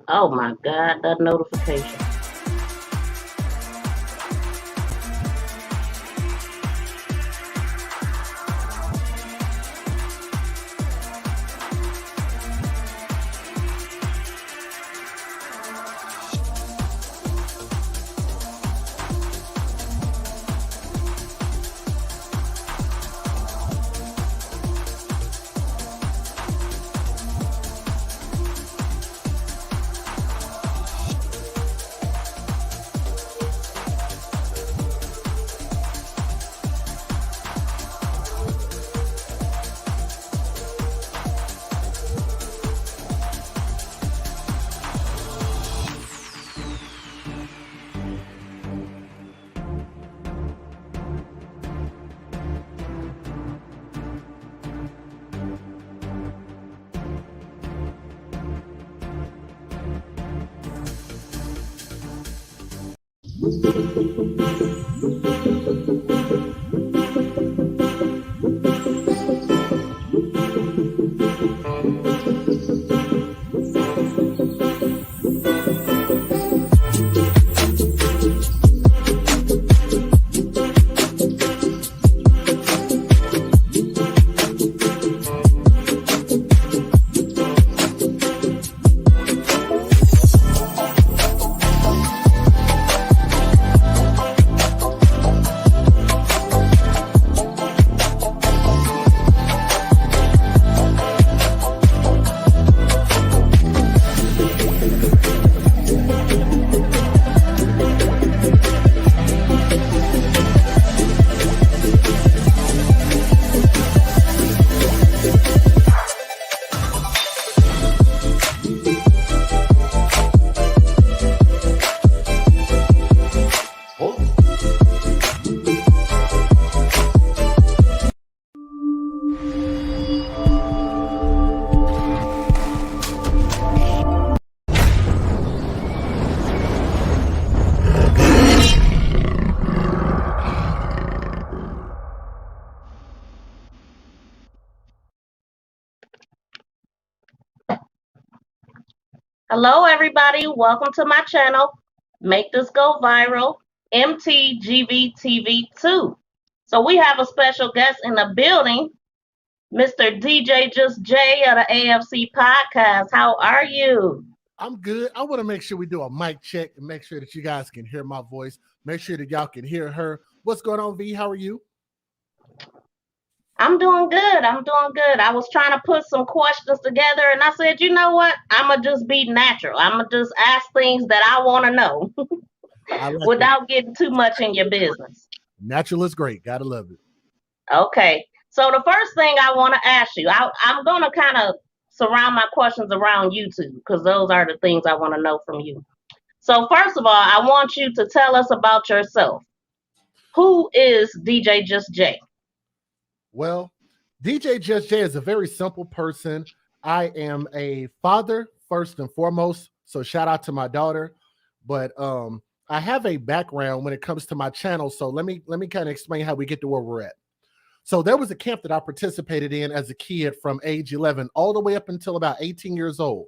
Oh my God, that notification. Hello, everybody. Welcome to my channel. Make this go viral. MTGVTV2. So we have a special guest in the building, Mr. DJ Djjus-Jay of the AFC podcast. How are you? I'm good. I want to make sure we do a mic check and make sure that you guys can hear my voice. Make sure that y'all can hear her. What's going on, V? How are you? I'm doing good. I was trying to put some questions together and I said, you know what? I'm going to just be natural. I'm going to just ask things that I want to know without getting too much in your business. Natural is great. Gotta love it. Okay. So the first thing I want to ask you, I'm going to kind of surround my questions around YouTube because those are the things I want to know from you. So first of all, I want you to tell us about yourself. Who is DJ Djjus-Jay? Well, DJ Djjus-Jay is a very simple person. I am a father first and foremost, so shout out to my daughter. But I have a background when it comes to my channel, so let me kind of explain how we get to where we're at. So there was a camp that I participated in as a kid from age 11 all the way up until about 18 years old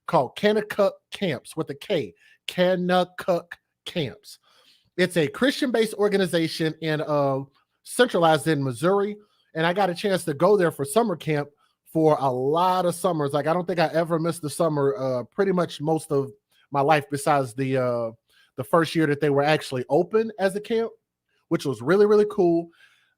called Kanakuk Camps with a K, Kanakuk Camps. It's a Christian-based organization in centralized in Missouri. And I got a chance to go there for summer camp for a lot of summers. Like, I don't think I ever missed the summer pretty much most of my life besides the first year that they were actually open as a camp, which was really, really cool.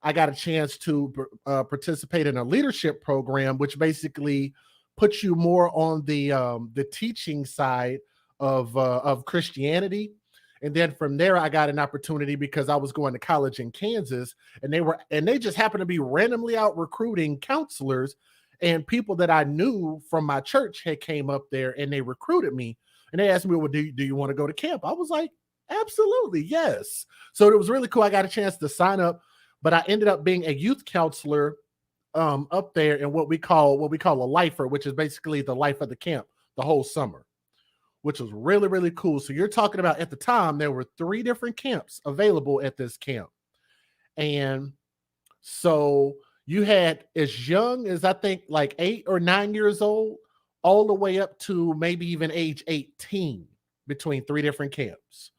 I got a chance to participate in a leadership program, which basically puts you more on the teaching side of Christianity. And then from there, I got an opportunity because I was going to college in Kansas, and they just happened to be randomly out recruiting counselors, and people that I knew from my church had came up there and they recruited me. And they asked me, well, do you want to go to camp? I was like, absolutely, yes. So it was really cool. I got a chance to sign up, but I ended up being a youth counselor up there in what we call a lifer, which is basically the life of the camp the whole summer, which was really, really cool. So you're talking about at the time, there were 3 different camps available at this camp. And so you had as young as I think like 8 or 9 years old all the way up to maybe even age 18 between three different camps.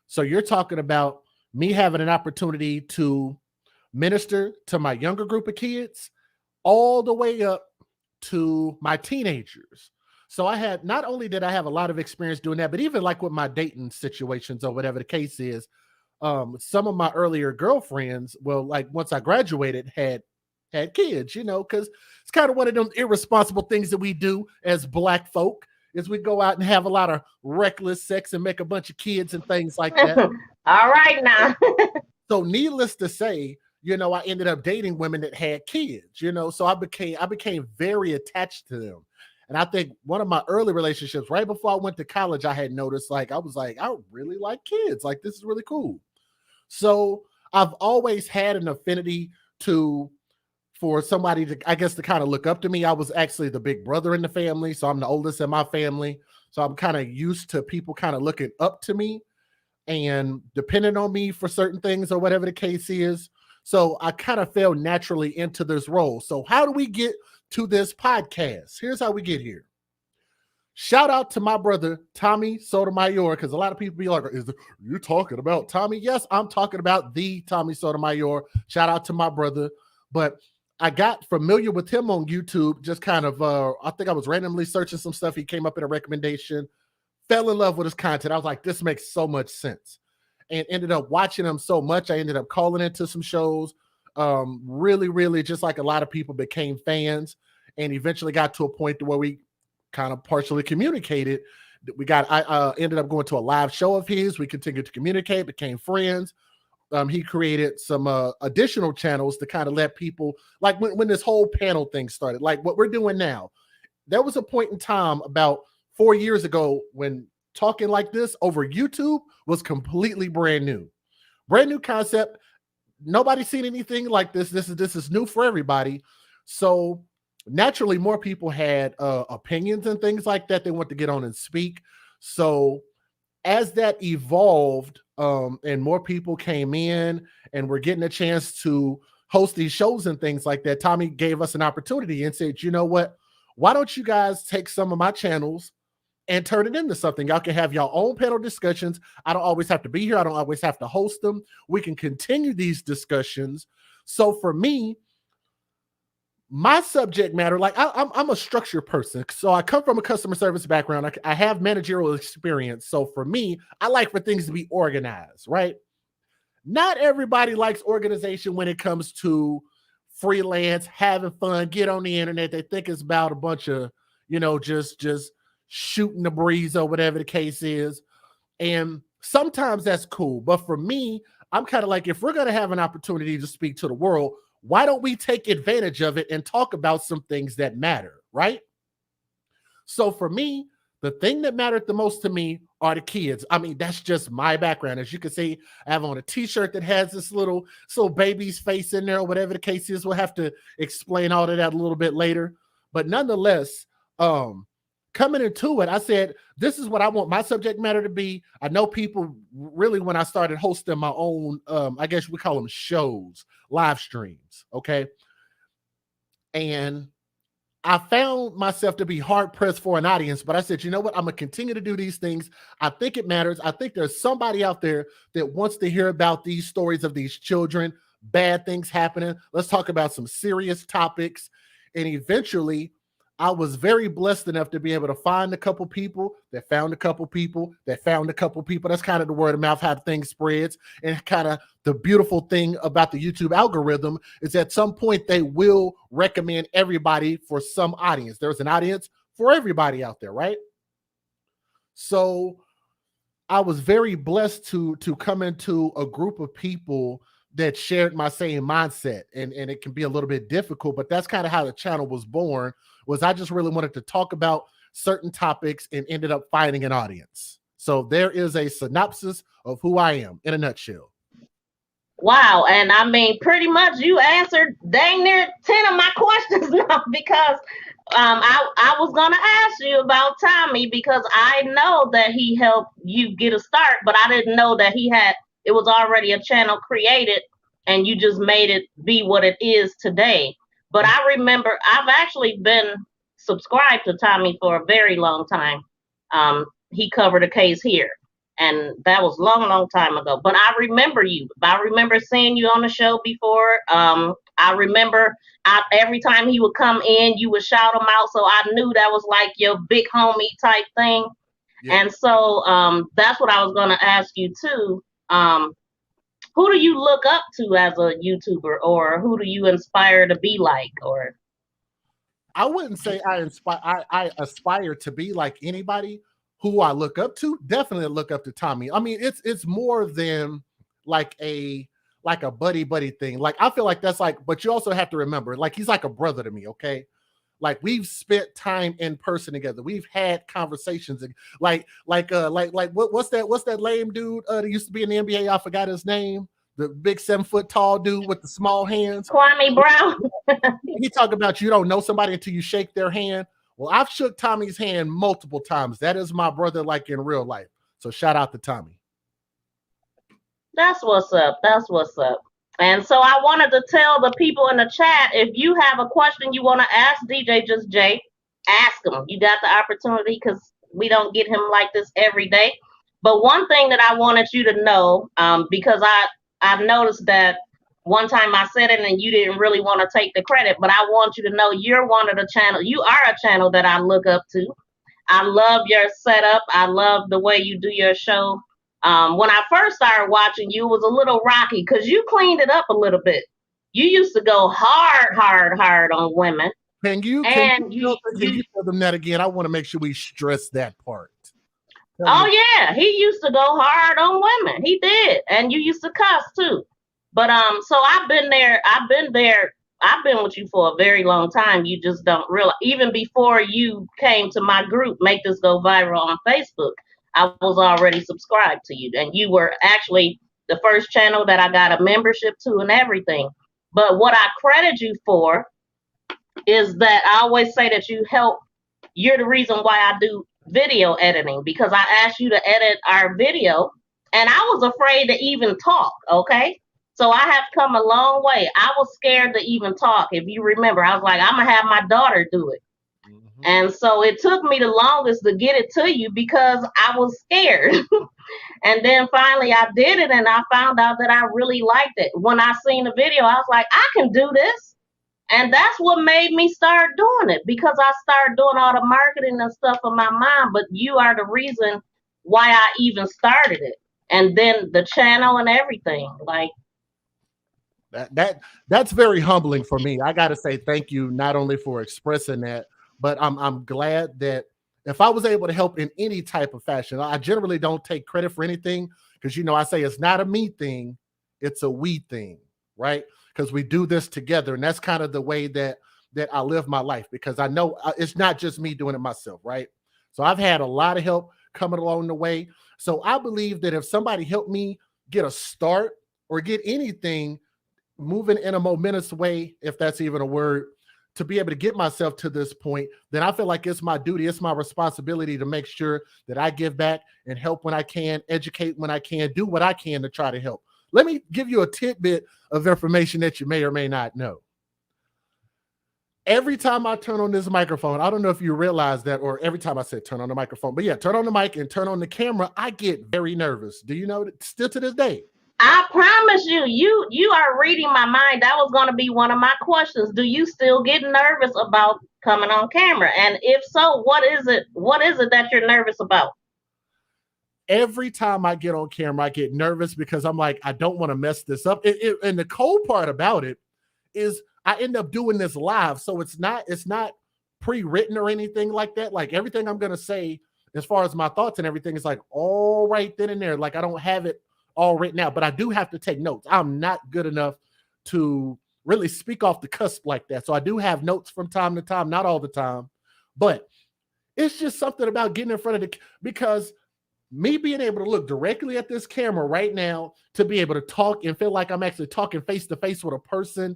So you're talking about me having an opportunity to minister to my younger group of kids all the way up to my teenagers. So I had, not only did I have a lot of experience doing that, but even like with my dating situations or whatever the case is, some of my earlier girlfriends, well, like once I graduated, had kids, because it's kind of one of them irresponsible things that we do as Black folk is we go out and have a lot of reckless sex and make a bunch of kids and things like that. All right now. So needless to say, I ended up dating women that had kids, so I became very attached to them. And I think one of my early relationships, right before I went to college, I had noticed, like, I was like, I really like kids. Like, this is really cool. So I've always had an affinity for somebody to, I guess, to kind of look up to me. I was actually the big brother in the family, so I'm the oldest in my family. So I'm kind of used to people kind of looking up to me and depending on me for certain things or whatever the case is. So I kind of fell naturally into this role. So how do we get to this podcast? Here's how we get here. Shout out to my brother, Tommy Sotomayor, because a lot of people be like, you talking about Tommy? Yes, I'm talking about the Tommy Sotomayor. Shout out to my brother. But I got familiar with him on YouTube, just kind of, I think I was randomly searching some stuff. He came up in a recommendation, fell in love with his content. I was like, this makes so much sense. And ended up watching him so much. I ended up calling into some shows. Really, really, just like a lot of people, became fans and eventually got to a point where we kind of partially communicated. I ended up going to a live show of his. We continued to communicate, became friends. He created some additional channels to kind of let people, like when this whole panel thing started, like what we're doing now. There was a point in time about 4 years ago when talking like this over YouTube was completely brand new concept. Nobody's seen anything like this. This is new for everybody. So naturally, more people had opinions and things like that. They want to get on and speak. So as that evolved, and more people came in and we're getting a chance to host these shows and things like that, Tommy gave us an opportunity and said, you know what? Why don't you guys take some of my channels and turn it into something? Y'all can have your own panel discussions. I don't always have to be here. I don't always have to host them. We can continue these discussions. So for me, my subject matter, like I'm a structured person. So I come from a customer service background. I have managerial experience. So for me, I like for things to be organized, right? Not everybody likes organization when it comes to freelance, having fun, get on the internet. They think it's about a bunch of, just shooting the breeze or whatever the case is. And sometimes that's cool. But for me, I'm kind of like, if we're going to have an opportunity to speak to the world, why don't we take advantage of it and talk about some things that matter, right? So for me, the thing that mattered the most to me are the kids. I mean, that's just my background. As you can see, I have on a t-shirt that has this little baby's face in there, or whatever the case is. We'll have to explain all of that a little bit later. But nonetheless, coming into it, I said, this is what I want my subject matter to be. I know people really, when I started hosting my own, I guess we call them shows, live streams, okay? And I found myself to be hard pressed for an audience, but I said, you know what? I'm going to continue to do these things. I think it matters. I think there's somebody out there that wants to hear about these stories of these children, bad things happening. Let's talk about some serious topics. And eventually, I was very blessed enough to be able to find a couple people that found a couple people that found a couple people. That's kind of the word of mouth, how things spreads. And kind of the beautiful thing about the YouTube algorithm is at some point they will recommend everybody for some audience. There's an audience for everybody out there, right? So I was very blessed to come into a group of people that shared my same mindset. And it can be a little bit difficult, but that's kind of how the channel was born. Was I just really wanted to talk about certain topics and ended up finding an audience. So there is a synopsis of who I am in a nutshell. Wow. And I mean, pretty much you answered dang near 10 of my questions now, because I was going to ask you about Tommy, because I know that he helped you get a start, but I didn't know that it was already a channel created and you just made it be what it is today. But I remember I've actually been subscribed to Tommy for a very long time. He covered a case here, and that was long time ago. But I remember you. I remember seeing you on the show before. I remember every time he would come in, you would shout him out, so I knew that was like your big homie type thing. Yeah. And so that's what I was going to ask you too. Who do you look up to as a YouTuber, or who do you inspire to be like? Or I wouldn't say I aspire to be like anybody. Who I look up to, definitely look up to Tommy. I mean, it's more than like a buddy thing. Like I feel like that's like, but you also have to remember, like he's like a brother to me. Okay, like we've spent time in person together. We've had conversations. What's that lame dude that used to be in the NBA? I forgot his name. The big 7 foot tall dude with the small hands. Kwame Brown. He talk about you don't know somebody until you shake their hand. Well, I've shook Tommy's hand multiple times. That is my brother, like in real life. So shout out to Tommy. That's what's up. That's what's up. And so I wanted to tell the people in the chat, if you have a question you want to ask DJ Djjus-Jay, ask him. You got the opportunity, because we don't get him like this every day. But one thing that I wanted you to know, because I noticed that one time I said it and you didn't really want to take the credit, but I want you to know you're one of the channel. You are a channel that I look up to. I love your setup. I love the way you do your show. When I first started watching you, it was a little rocky because you cleaned it up a little bit. You used to go hard on women. Can you tell them that again? I want to make sure we stress that part. Yeah, he used to go hard on women. He did, and you used to cuss too. But so I've been there. I've been with you for a very long time. You just don't realize. Even before you came to my group, Make This Go Viral on Facebook, I was already subscribed to you, and you were actually the first channel that I got a membership to and everything. But what I credit you for is that I always say that you're the reason why I do video editing, because I asked you to edit our video and I was afraid to even talk. Okay. So I have come a long way. I was scared to even talk. If you remember, I was like, I'm gonna have my daughter do it. Mm-hmm. And so it took me the longest to get it to you because I was scared. And then finally I did it and I found out that I really liked it. When I seen the video, I was like, I can do this. And that's what made me start doing it, because I started doing all the marketing and stuff in my mind. But you are the reason why I even started it. And then the channel and everything. Like that's very humbling for me. I gotta say thank you, not only for expressing that, but I'm glad that if I was able to help in any type of fashion. I generally don't take credit for anything, because I say it's not a me thing, it's a we thing, right? Because we do this together, and that's kind of the way that I live my life, because I know it's not just me doing it myself, right? So I've had a lot of help coming along the way. So I believe that if somebody helped me get a start or get anything moving in a momentous way, if that's even a word, to be able to get myself to this point, then I feel like it's my duty, it's my responsibility to make sure that I give back and help when I can, educate when I can, do what I can to try to help. Let me give you a tidbit of information that you may or may not know. Every time I turn on this microphone, I don't know if you realize that, or every time I said turn on the microphone, but yeah, turn on the mic and turn on the camera, I get very nervous. Do you know that still to this day? I promise you, you are reading my mind. That was going to be one of my questions. Do you still get nervous about coming on camera? And if so, what is it? What is it that you're nervous about? Every time I get on camera, I get nervous because I'm like, I don't want to mess this up. And the cold part about it is I end up doing this live. So it's not pre-written or anything like that. Like everything I'm going to say, as far as my thoughts and everything, is like all right then and there. Like I don't have it all written out, but I do have to take notes. I'm not good enough to really speak off the cusp like that. So I do have notes from time to time, not all the time, but it's just something about getting in front of because me being able to look directly at this camera right now, to be able to talk and feel like I'm actually talking face to face with a person,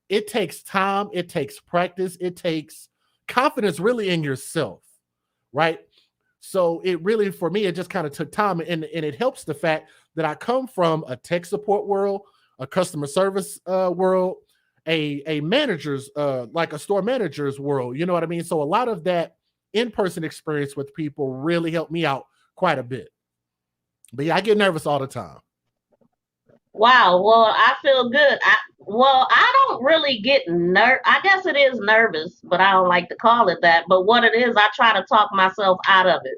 it takes time, it takes practice, it takes confidence really in yourself, right? So it really, for me, it just kind of took time, and it helps the fact that I come from a tech support world, a customer service world, a manager's like a store manager's world. You know what I mean? So a lot of that in-person experience with people really helped me out quite a bit. But yeah, I get nervous all the time. Wow. Well, I feel good. I don't really get I guess it is nervous, but I don't like to call it that. But what it is, I try to talk myself out of it.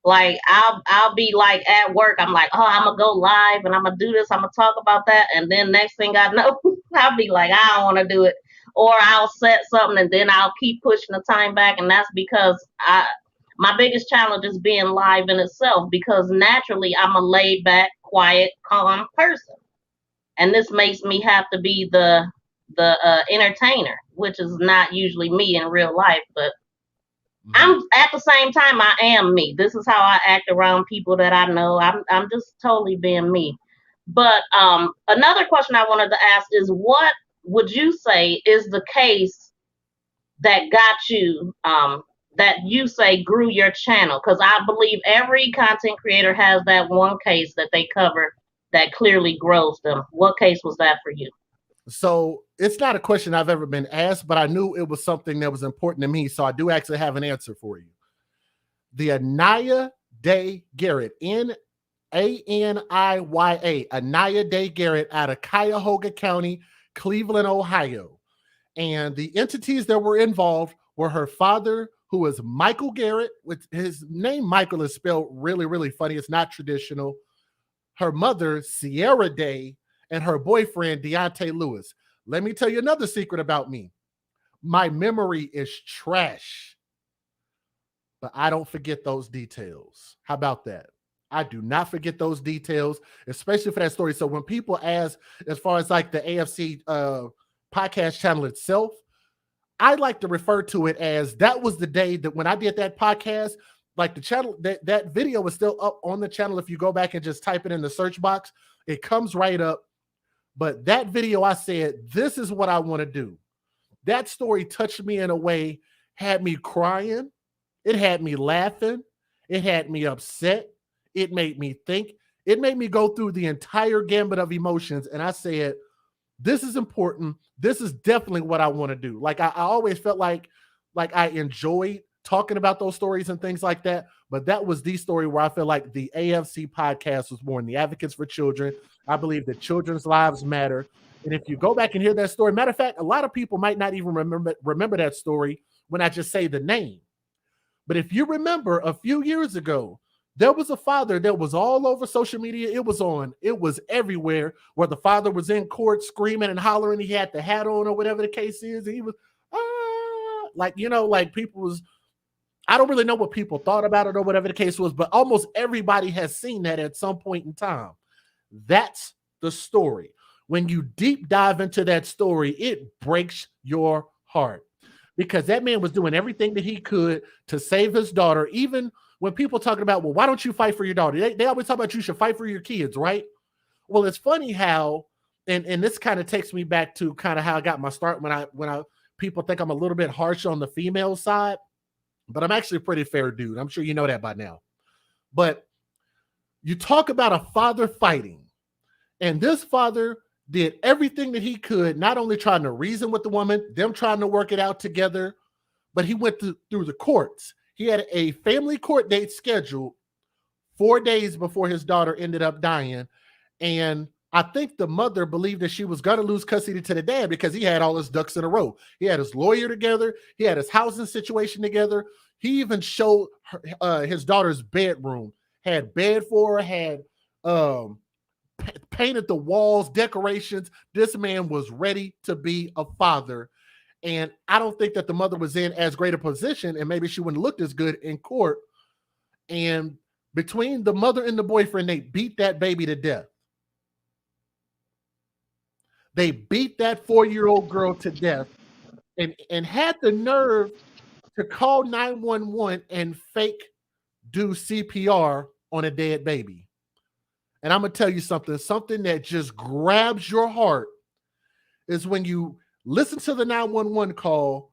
Like I'll be like at work, I'm like, oh, I'm gonna go live and I'm gonna do this, I'm gonna talk about that, and then next thing I know, I'll be like, I don't want to do it, or I'll set something and then I'll keep pushing the time back, and that's because I my biggest challenge is being live in itself because naturally I'm a laid back, quiet, calm person, and this makes me have to be the entertainer, which is not usually me in real life, but I'm at the same time I am me. This is how I act around people that I know. I'm just totally being me. But another question I wanted to ask is, what would you say is the case that got you that you say grew your channel? Because I believe every content creator has that one case that they cover that clearly grows them. What case was that for you? So it's not a question I've ever been asked, but I knew it was something that was important to me. So I do actually have an answer for you. The Anaya Day Garrett, Aniya, Anaya Day Garrett out of Cuyahoga County, Cleveland, Ohio. And the entities that were involved were her father, who was Michael Garrett, with his name Michael is spelled really, really funny. It's not traditional. Her mother, Sierra Day, and her boyfriend, Deontay Lewis. Let me tell you another secret about me. My memory is trash, but I don't forget those details. How about that? I do not forget those details, especially for that story. So when people ask, as far as like the AFC podcast channel itself, I like to refer to it as that was the day that when I did that podcast, like the channel, that video is still up on the channel. If you go back and just type it in the search box, it comes right up. But that video, I said, this is what I want to do. That story touched me in a way, had me crying. It had me laughing. It had me upset. It made me think. It made me go through the entire gambit of emotions. And I said, this is important. This is definitely what I want to do. Like I always felt like I enjoyed talking about those stories and things like that. But that was the story where I feel like the AFC podcast was born, the Advocates for Children. I believe that children's lives matter. And if you go back and hear that story, matter of fact, a lot of people might not even remember that story when I just say the name. But if you remember a few years ago, there was a father that was all over social media. It was everywhere, where the father was in court screaming and hollering. He had the hat on or whatever the case is. And he was, like people was, I don't really know what people thought about it or whatever the case was, but almost everybody has seen that at some point in time. That's the story. When you deep dive into that story, it breaks your heart because that man was doing everything that he could to save his daughter. Even when people talking about, well, why don't you fight for your daughter? They always talk about you should fight for your kids, right? Well, it's funny how, and this kind of takes me back to kind of how I got my start when I people think I'm a little bit harsh on the female side, but I'm actually a pretty fair dude. I'm sure you know that by now. But you talk about a father fighting, and this father did everything that he could, not only trying to reason with the woman, them trying to work it out together, but he went through the courts. He had a family court date scheduled 4 days before his daughter ended up dying. And I think the mother believed that she was going to lose custody to the dad because he had all his ducks in a row. He had his lawyer together. He had his housing situation together. He even showed her, his daughter's bedroom, had bed for her, had painted the walls, decorations. This man was ready to be a father. And I don't think that the mother was in as great a position, and maybe she wouldn't look as good in court. And between the mother and the boyfriend, they beat that baby to death. They beat that 4-year-old girl to death and had the nerve to call 911 and fake do CPR on a dead baby. And I'm going to tell you something that just grabs your heart is when you listen to the 911 call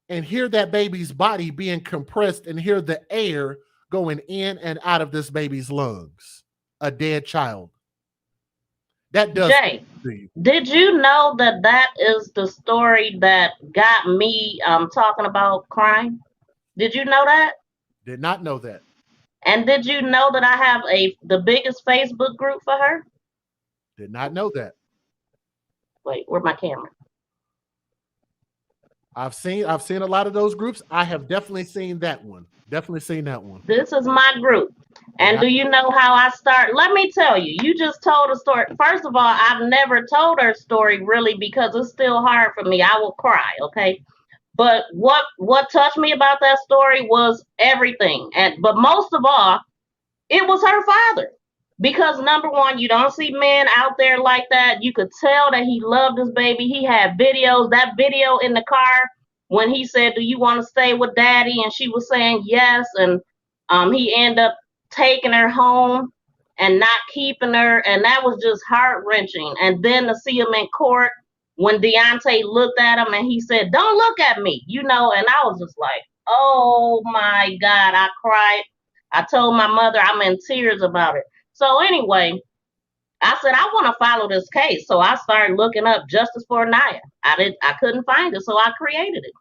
and hear that baby's body being compressed and hear the air going in and out of this baby's lungs. A dead child. That does Jay, to you. did you know that that is the story that got me talking about crime? Did you know that? Did not know that. And did you know that I have the biggest Facebook group for her? Did not know that. Wait, where's my camera? I've seen a lot of those groups. I have definitely seen that one. Definitely seen that one. This is my group. Did And not, do you know how I start? Let me tell you. You just told a story. First of all, I've never told her story really because it's still hard for me. I will cry, okay? But what touched me about that story was everything. And but most of all, it was her father. Because number one, you don't see men out there like that. You could tell that he loved his baby. He had videos. That video in the car when he said, "Do you want to stay with daddy?" and she was saying yes, and he ended up taking her home and not keeping her, and that was just heart wrenching. And then to see him in court when Deontay looked at him and he said, "Don't look at me," and I was just like, "Oh my God!" I cried. I told my mother I'm in tears about it. So anyway, I said I want to follow this case. So I started looking up justice for Naya. I couldn't find it, so I created it.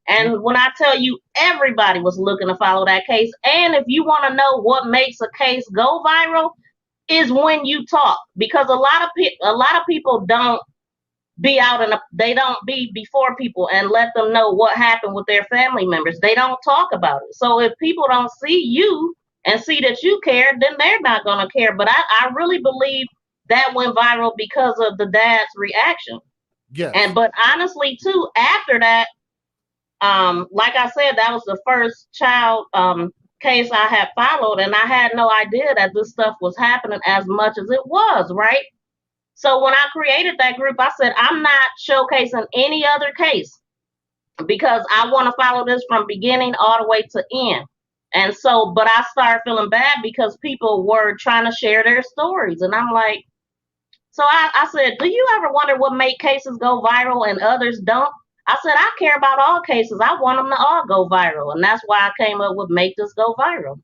And when I tell you everybody was looking to follow that case, and if you want to know what makes a case go viral, is when you talk, because a lot of people don't be out they don't be before people and let them know what happened with their family members. They don't talk about it. So if people don't see you and see that you care, then they're not going to care. But I really believe that went viral because of the dad's reaction. yes. But honestly too, after that, like I said, that was the first child case I had followed, and I had no idea that this stuff was happening as much as it was, right? So when I created that group, I said, I'm not showcasing any other case because I want to follow this from beginning all the way to end. And so, but I started feeling bad because people were trying to share their stories. And I'm like, so I said, do you ever wonder what make cases go viral and others don't? I said, I care about all cases. I want them to all go viral. And that's why I came up with Make This Go Viral.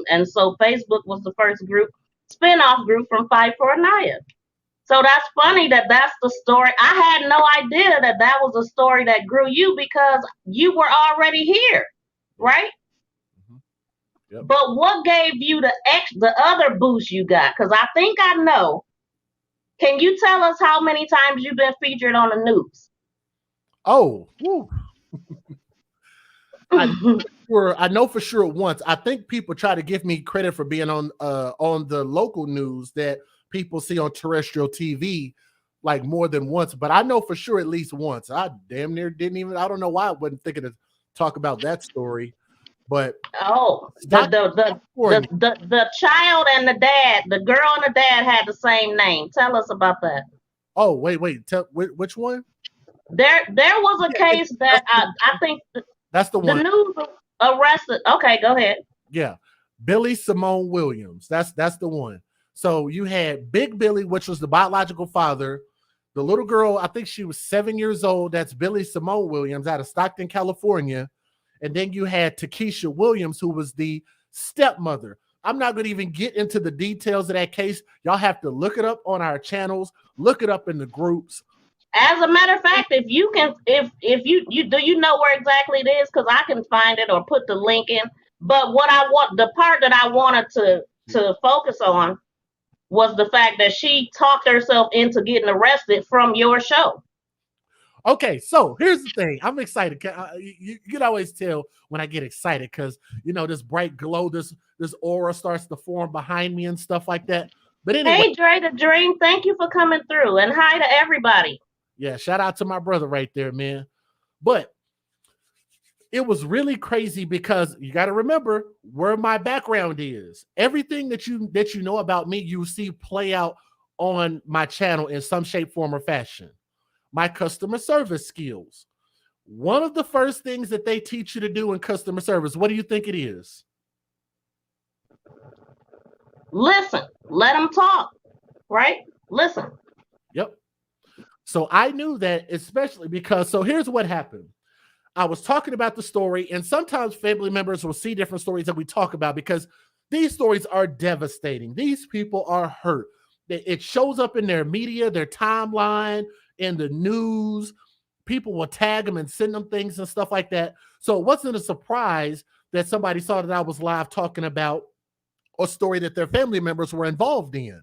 And so Facebook was the first group, spinoff group from Fight for Anaya. So that's funny that that's the story. I had no idea that that was a story that grew you because you were already here, right? Mm-hmm. Yep. But what gave you the other boost you got? Because I think I know. Can you tell us how many times you've been featured on the news? Oh, I know for sure once. I think people try to give me credit for being on the local news that people see on terrestrial TV like more than once, but I know for sure at least once. I damn near didn't even. I don't know why I wasn't thinking to talk about that story, but the child and the dad, the girl and the dad had the same name. Tell us about that. Oh wait, tell which one? There was a case that I think that's the one. The news arrested. Okay, go ahead. Yeah, Billy Simone Williams. That's the one. So you had Big Billy, which was the biological father. The little girl, I think she was 7 years old. That's Billy Simone Williams out of Stockton, California. And then you had Takesha Williams, who was the stepmother. I'm not going to even get into the details of that case. Y'all have to look it up on our channels, look it up in the groups. As a matter of fact, if you can, if you do, you know where exactly it is, because I can find it or put the link in. But what I want, the part that I wanted to focus on was the fact that she talked herself into getting arrested from your show. Okay, so here's the thing. I'm excited. You can always tell when I get excited because this bright glow, this aura starts to form behind me and stuff like that. But anyway, hey Dre the Dream, thank you for coming through, and hi to everybody. Yeah, shout out to my brother right there, man. But it was really crazy because you got to remember where my background is. Everything that you know about me, you see play out on my channel in some shape, form, or fashion. My customer service skills. One of the first things that they teach you to do in customer service, what do you think it is? Listen, let them talk, right? Listen. Yep. So I knew that, especially because, so here's what happened. I was talking about the story, and sometimes family members will see different stories that we talk about because these stories are devastating. These people are hurt. it shows up in their media, their timeline, in the news. People will tag them and send them things and stuff like that. So it wasn't a surprise that somebody saw that I was live talking about a story that their family members were involved in.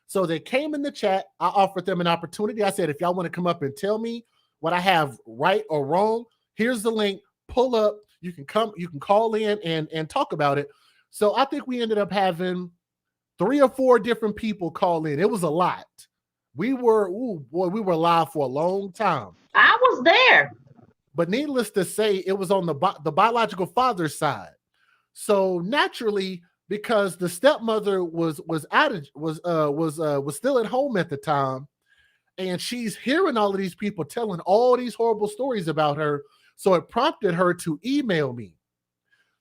So they came in the chat. I offered them an opportunity. I said, if y'all want to come up and tell me what I have right or wrong, here's the link. Pull up. You can come. You can call in and talk about it. So I think we ended up having 3 or 4 different people call in. It was a lot. We were live for a long time. I was there. But needless to say, it was on the biological father's side. So naturally, because the stepmother was still at home at the time, and she's hearing all of these people telling all these horrible stories about her, so it prompted her to email me.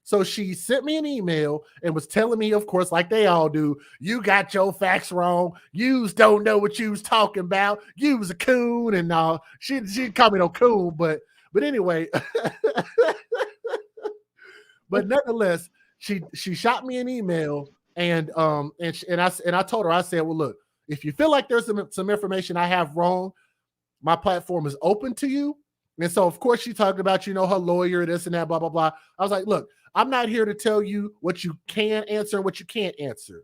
So she sent me an email and was telling me, of course, like they all do, you got your facts wrong. Yous don't know what you was talking about. You was a coon and all. She called me no coon, but anyway. But nonetheless, she shot me an email and I told her, I said, well, look, if you feel like there's some information I have wrong, my platform is open to you. And so, of course, she talked about, her lawyer, this and that, blah, blah, blah. I was like, look, I'm not here to tell you what you can answer and what you can't answer.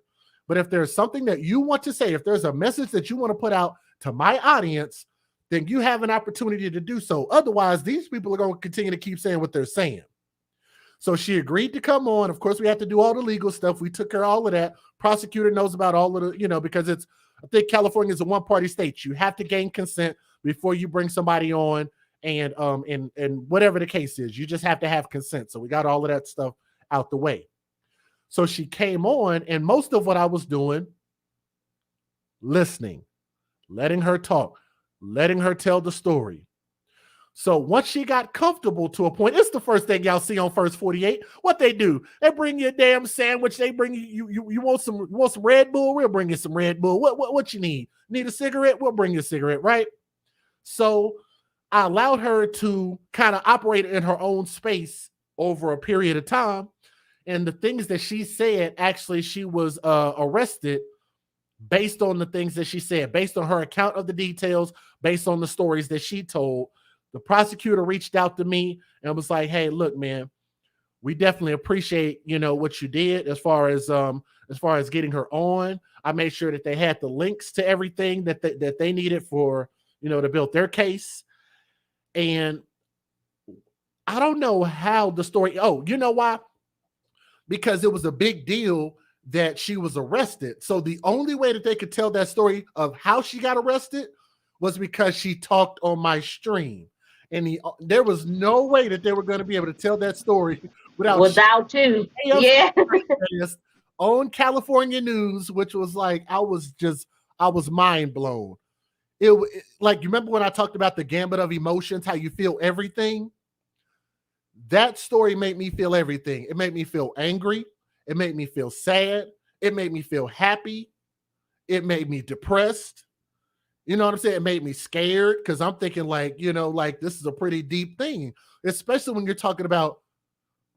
But if there's something that you want to say, if there's a message that you want to put out to my audience, then you have an opportunity to do so. Otherwise, these people are going to continue to keep saying what they're saying. So she agreed to come on. Of course, we had to do all the legal stuff. We took care of all of that. Prosecutor knows about all of the, because I think California is a one-party state. You have to gain consent before you bring somebody on. And whatever the case is, you just have to have consent. So we got all of that stuff out the way. So she came on, and most of what I was doing, listening, letting her talk, letting her tell the story. So once she got comfortable to a point, it's the first thing y'all see on First 48. What they do, they bring you a damn sandwich. They bring you want some Red Bull? We'll bring you some Red Bull. What you need? Need a cigarette? We'll bring you a cigarette, right? So I allowed her to kind of operate in her own space over a period of time. And the things that she said, actually, she was arrested based on the things that she said, based on her account of the details, based on the stories that she told. The prosecutor reached out to me and was like, hey, look, man, we definitely appreciate, what you did as far as getting her on. I made sure that they had the links to everything that they needed for, to build their case. And I don't know how the story, you know why? Because it was a big deal that she was arrested. So the only way that they could tell that story of how she got arrested was because she talked on my stream. And there was no way that they were going to be able to tell that story without you. Yeah. On California news, which was like, I was mind blown. It like, you remember when I talked about the gambit of emotions, how you feel everything? That story made me feel everything. It made me feel angry. It made me feel sad. It made me feel happy. It made me depressed. You know what I'm saying? It made me scared because I'm thinking like, this is a pretty deep thing, especially when you're talking about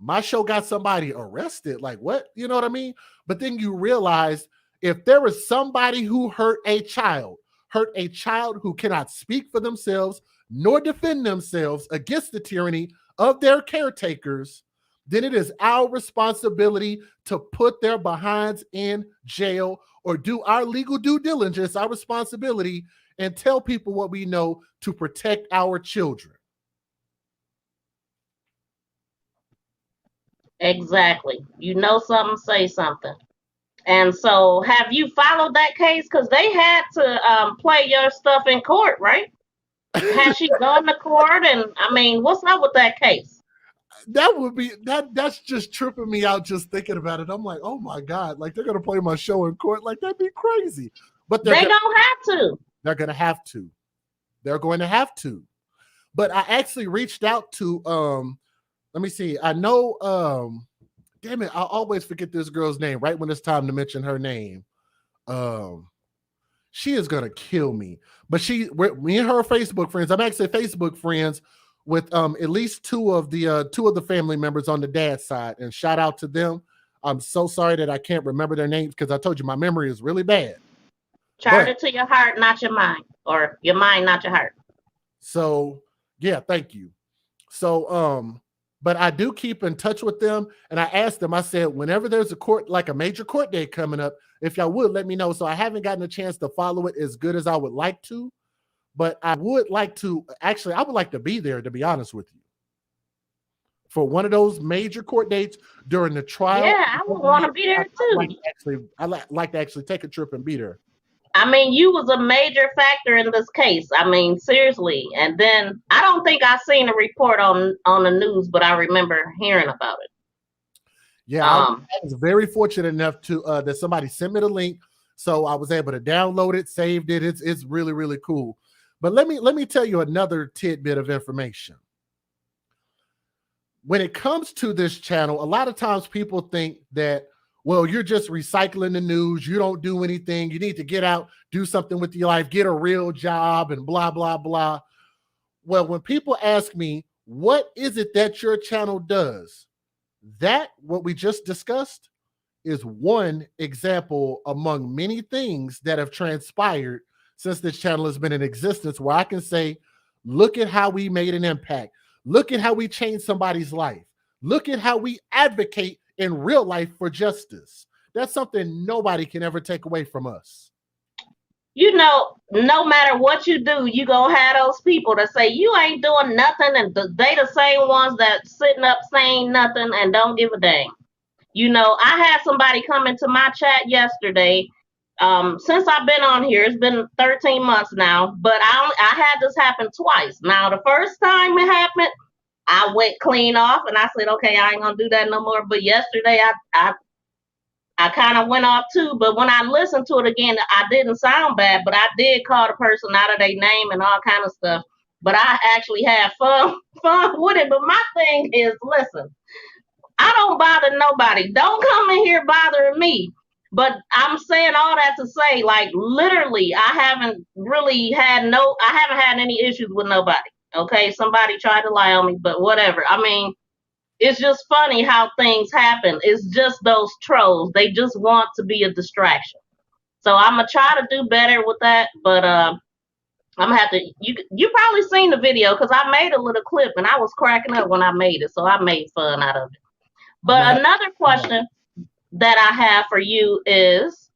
my show got somebody arrested. Like what? You know what I mean? But then you realize if there was somebody who hurt a child who cannot speak for themselves nor defend themselves against the tyranny of their caretakers, then it is our responsibility to put their behinds in jail or do our legal due diligence, our responsibility, and tell people what we know to protect our children. Exactly. Something, say something. And so have you followed that case? Because they had to play your stuff in court, right? Has she gone to court? And I mean, what's up with that case? That would be that's just tripping me out just thinking about it. I'm like, oh my God, like they're gonna play my show in court. Like that'd be crazy. But they don't have to. They're gonna have to. They're going to have to. But I actually reached out to let me see. I know damn it, I always forget this girl's name right when it's time to mention her name. She is gonna kill me. But me and her are Facebook friends. I'm actually Facebook friends with at least two of the family members on the dad's side. And shout out to them. I'm so sorry that I can't remember their names because I told you my memory is really bad. Chart But it to your heart, not your mind, or your mind, not your heart. so yeah, thank you. So but I do keep in touch with them, and I asked them, I said, whenever there's a court, like a major court date coming up, if y'all would let me know. So I haven't gotten a chance to follow it as good as I would like to, but I would like to actually, I would like to be there, to be honest with you, for one of those major court dates during the trial. Yeah, I would want to be there Like too. actually, I like to actually take a trip and be there. I mean, you was a major factor in this case. I mean, seriously. And then I don't think I seen a report on the news, but I remember hearing about it. Yeah, I was very fortunate enough to that somebody sent me the link, so I was able to download it, saved it. It's really really cool. But let me tell you another tidbit of information. When it comes to this channel, a lot of times people think that, well, you're just recycling the news. You don't do anything. You need to get out, do something with your life, get a real job, and blah blah blah. Well, when people ask me, what is it that your channel does? That, what we just discussed, is one example among many things that have transpired since this channel has been in existence, where I can say, look at how we made an impact. Look at how we changed somebody's life. Look at how we advocate in real life for justice. That's something nobody can ever take away from us. You know, no matter what you do, you gonna have those people that say you ain't doing nothing, and they the same ones that sitting up saying nothing and don't give a dang. You know, I had somebody come into my chat yesterday. Since I've been on here, it's been 13 months now, but I had this happen twice. Now, the first time it happened, I went clean off and I said, okay, I ain't gonna do that no more. But yesterday, I kind of went off too. But when I listened to it again, I didn't sound bad, but I did call the person out of their name and all kind of stuff. But I actually had fun with it. But my thing is, listen, I don't bother nobody. Don't come in here bothering me. But I'm saying all that to say, like, literally, I haven't had any issues with nobody. Okay, somebody tried to lie on me, but whatever. I mean, it's just funny how things happen. It's just those trolls. They just want to be a distraction. So I'm gonna try to do better with that. But I'm gonna have to. You probably seen the video because I made a little clip and I was cracking up when I made it. So I made fun out of it. But another question that I have for you is,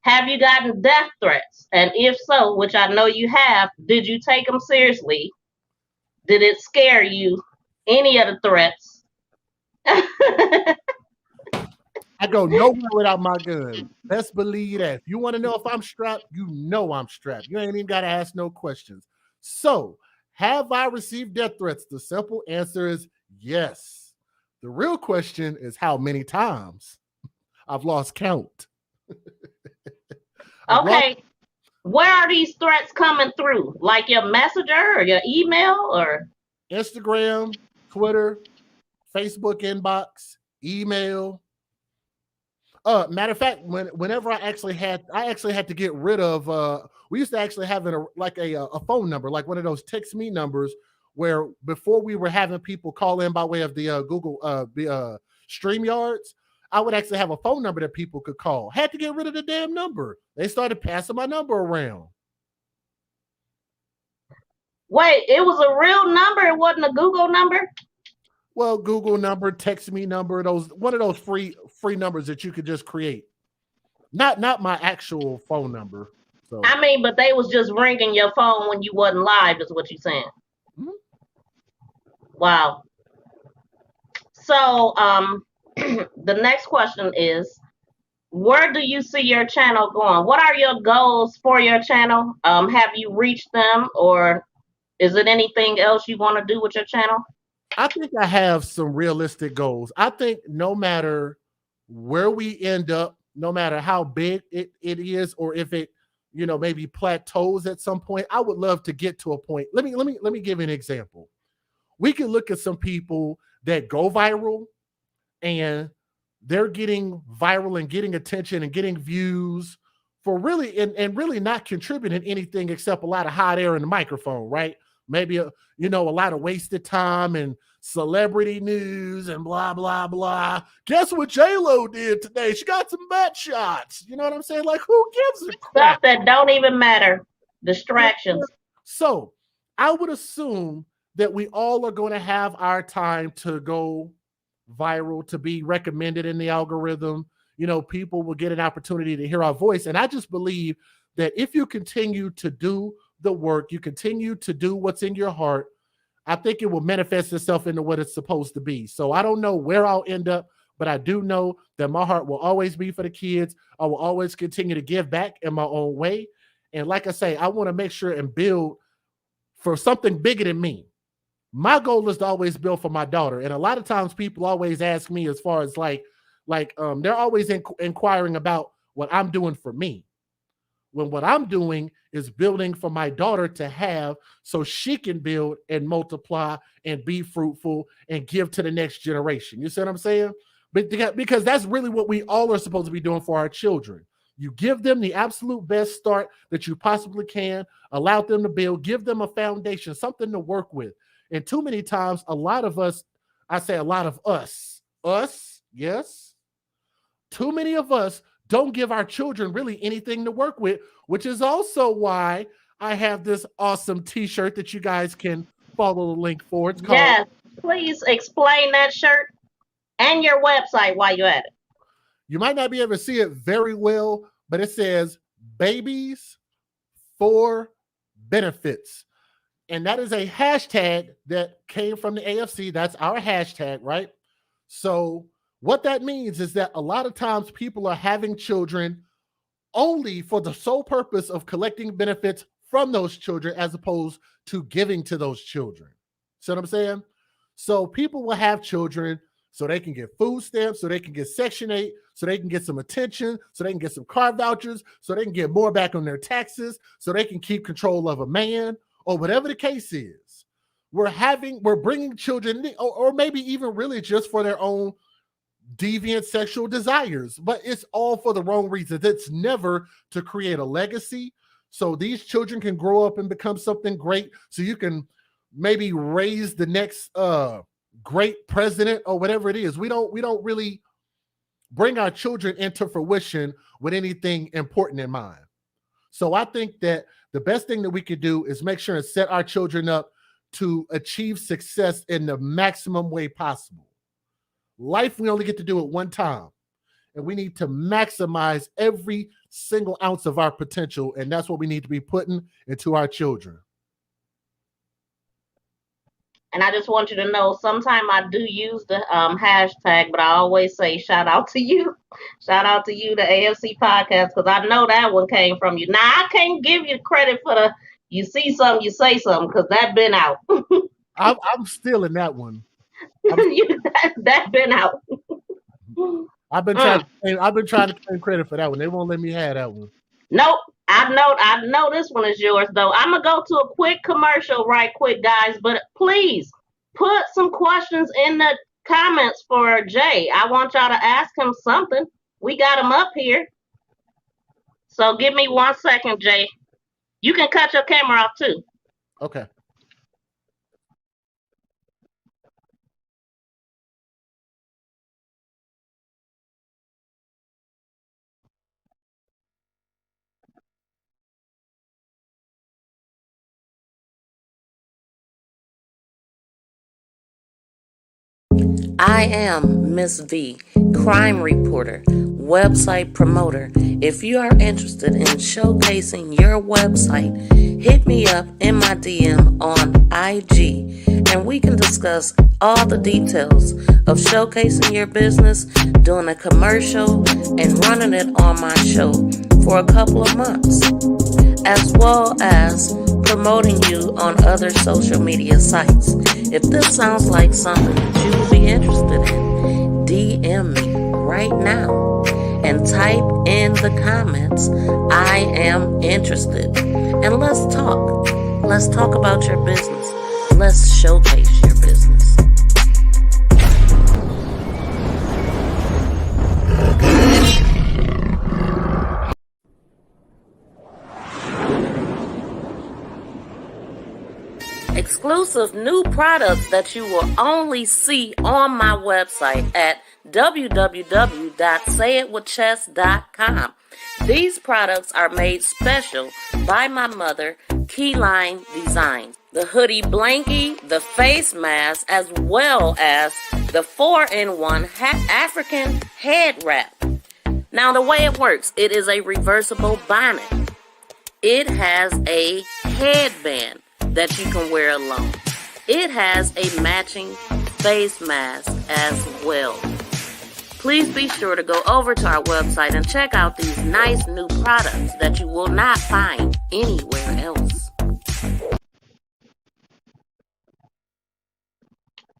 have you gotten death threats? And if so, which I know you have, did you take them seriously? Did it scare you? Any of the threats? I go nowhere without my gun. Best believe that. If you want to know if I'm strapped, you know I'm strapped. You ain't even got to ask no questions. So, have I received death threats? The simple answer is yes. The real question is how many times. I've lost count. Okay. Where are these threats coming through? Like your messenger or your email or Instagram, Twitter, Facebook inbox, email. Matter of fact, whenever I actually had to get rid of. We used to actually have a phone number, like one of those text me numbers, where before we were having people call in by way of the Google StreamYards. I would actually have a phone number that people could call. Had to get rid of the damn number. They started passing my number around. wait, it was a real number. It wasn't a Google number. Well, Google number, text me number, one of those free numbers that you could just create. Not my actual phone number. So I mean, but they was just ringing your phone when you wasn't live, is what you're saying. Mm-hmm. Wow. So, the next question is, where do you see your channel going? What are your goals for your channel? Have you reached them, or is it anything else you want to do with your channel? I think I have some realistic goals. I think no matter where we end up, no matter how big it is, or if it, maybe plateaus at some point, I would love to get to a point. Let me give you an example. We can look at some people that go viral and they're getting viral and getting attention and getting views for really and really not contributing anything except a lot of hot air in the microphone, right? maybe a lot of wasted time and celebrity news and blah blah blah. Guess what J-Lo did today? She got some butt shots. You know what I'm saying? Like, who gives a crap? Stuff that don't even matter. Distractions. So I would assume that we all are going to have our time to go viral, to be recommended in the algorithm. People will get an opportunity to hear our voice. And I just believe that if you continue to do the work, you continue to do what's in your heart, I think it will manifest itself into what it's supposed to be. So I don't know where I'll end up, but I do know that my heart will always be for the kids. I will always continue to give back in my own way. And like I say, I want to make sure and build for something bigger than me. My goal is to always build for my daughter. And a lot of times people always ask me as far as they're always inquiring about what I'm doing for me. When what I'm doing is building for my daughter to have so she can build and multiply and be fruitful and give to the next generation. You see what I'm saying? But because that's really what we all are supposed to be doing for our children. You give them the absolute best start that you possibly can, allow them to build, give them a foundation, something to work with. And too many times, a lot of us, yes, too many of us don't give our children really anything to work with, which is also why I have this awesome t-shirt that you guys can follow the link for. It's called... Yes, please explain that shirt and your website while you're at it. You might not be able to see it very well, but it says Babies for Benefits. And that is a hashtag that came from the AFC. That's our hashtag, right? So what that means is that a lot of times people are having children only for the sole purpose of collecting benefits from those children as opposed to giving to those children. See what I'm saying? So people will have children so they can get food stamps, so they can get Section 8, so they can get some attention, so they can get some car vouchers, so they can get more back on their taxes, so they can keep control of a man, or whatever the case is. We're bringing children, or maybe even really just for their own deviant sexual desires, but it's all for the wrong reasons. It's never to create a legacy so these children can grow up and become something great, so you can maybe raise the next great president or whatever it is. We don't really bring our children into fruition with anything important in mind. So I think that the best thing that we could do is make sure and set our children up to achieve success in the maximum way possible. Life, we only get to do it one time, and we need to maximize every single ounce of our potential, and that's what we need to be putting into our children. And I just want you to know, sometimes I do use the hashtag, but I always say shout out to you. Shout out to you, the AFC podcast, because I know that one came from you. Now, I can't give you credit for the you see something, you say something, because that been out. I'm still in that one. That been out. I've been trying to claim credit for that one. They won't let me have that one. Nope. I know this one is yours, though. I'm going to go to a quick commercial right quick, guys. But please put some questions in the comments for Jay. I want y'all to ask him something. We got him up here. So give me 1 second, Jay. You can cut your camera off, too. Okay. I am Miss V, crime reporter, website promoter. If you are interested in showcasing your website, hit me up in my DM on IG, and we can discuss all the details of showcasing your business, doing a commercial, and running it on my show for a couple of months, as well as promoting you on other social media sites. If this sounds like something that you would be interested in, DM me right now and type in the comments, I am interested. And let's talk. Let's talk about your business. Let's showcase your business. exclusive new products that you will only see on my website at www.sayitwithchess.com. These products are made special by my mother, Keyline Designs. The hoodie blankie, the face mask, as well as the 4-in-1 African head wrap. Now the way it works, it is a reversible bonnet. It has a headband that you can wear alone. It has a matching face mask as well. Please be sure to go over to our website and check out these nice new products that you will not find anywhere else.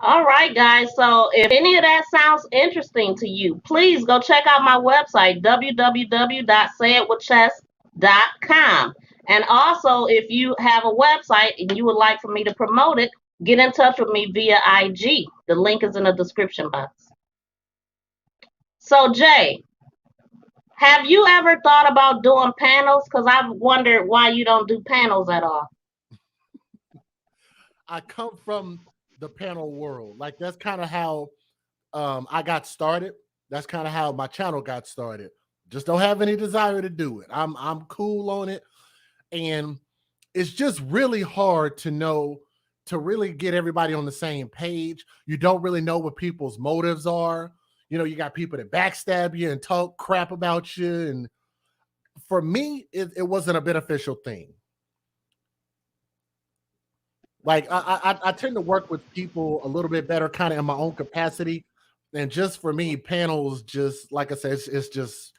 All right, guys. So if any of that sounds interesting to you, please go check out my website, www.sayitwithchess.com. And also, if you have a website and you would like for me to promote it, get in touch with me via IG. The link is in the description box. So, Jay, have you ever thought about doing panels? Because I've wondered why you don't do panels at all. I come from the panel world. Like that's kind of how I got started. That's kind of how my channel got started. Just don't have any desire to do it. I'm cool on it. And it's just really hard to really get everybody on the same page. You don't really know what people's motives are. You know, you got people that backstab you and talk crap about you. And for me, it wasn't a beneficial thing. Like I tend to work with people a little bit better, kind of in my own capacity. And just for me, panels, just like I said, it's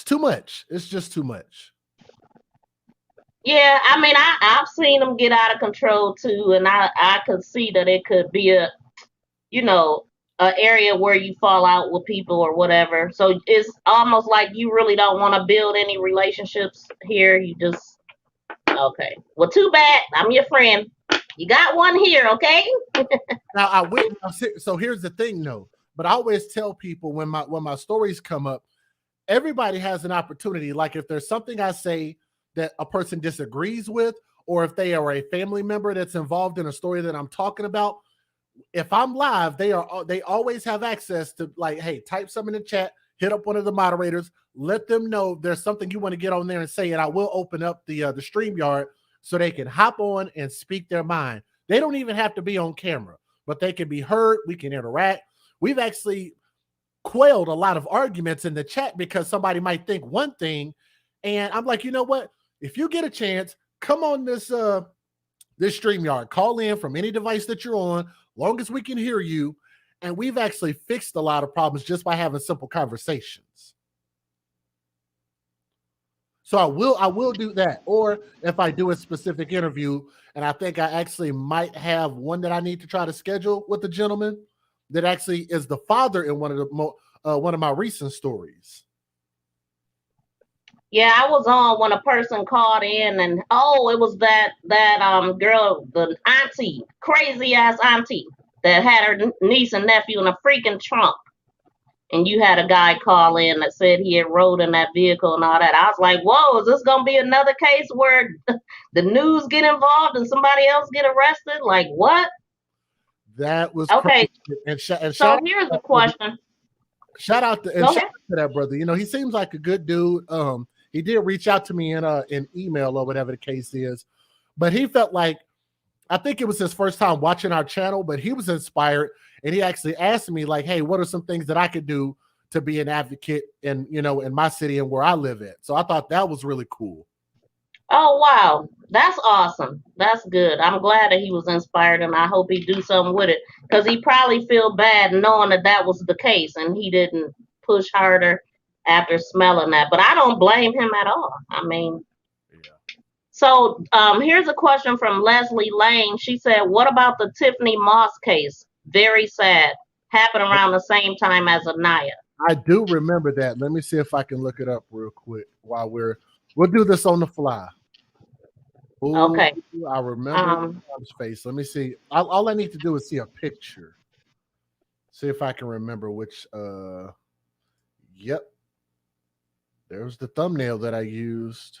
too much. It's just too much. Yeah, I mean, I've seen them get out of control too, and I could see that it could be a, you know, an area where you fall out with people or whatever. So it's almost like you really don't want to build any relationships here. You just okay. Well, too bad. I'm your friend. You got one here, okay? Now I will. So here's the thing, though. But I always tell people when my stories come up, everybody has an opportunity. Like if there's something I say that a person disagrees with, or if they are a family member that's involved in a story that I'm talking about, if I'm live, they always have access to like, hey, type something in the chat, hit up one of the moderators, let them know there's something you want to get on there and say, and I will open up the StreamYard so they can hop on and speak their mind. They don't even have to be on camera, but they can be heard. We can interact. We've actually quelled a lot of arguments in the chat because somebody might think one thing, and I'm like, you know what? If you get a chance, come on this StreamYard, call in from any device that you're on, long as we can hear you. And we've actually fixed a lot of problems just by having simple conversations. So I will do that. Or if I do a specific interview, and I think I actually might have one that I need to try to schedule with the gentleman that actually is the father in one of my recent stories. Yeah, I was on when a person called in, and oh, it was that girl, the auntie, crazy ass auntie that had her niece and nephew in a freaking trunk. And you had a guy call in that said he had rode in that vehicle and all that. I was like, whoa, is this gonna be another case where the news get involved and somebody else get arrested? Like what? That was okay. Crazy. And so here's the question. Shout out to that brother. You know, he seems like a good dude. He did reach out to me in an email or whatever the case is, but he felt like, I think it was his first time watching our channel, but he was inspired and he actually asked me like, hey, what are some things that I could do to be an advocate in my city and where I live at? So I thought that was really cool. Oh, wow. That's awesome. That's good. I'm glad that he was inspired, and I hope he do something with it, because he probably feel bad knowing that was the case and he didn't push harder after smelling that. But I don't blame him at all. I mean, yeah. So here's a question from Leslie Lane. She said, what about the Tiffany Moss case? Very sad. Happened around the same time as Anaya. I do remember that. Let me see if I can look it up real quick while we'll do this on the fly. Ooh, okay. I remember his face. Let me see. All I need to do is see a picture. See if I can remember which. Yep. There's the thumbnail that I used.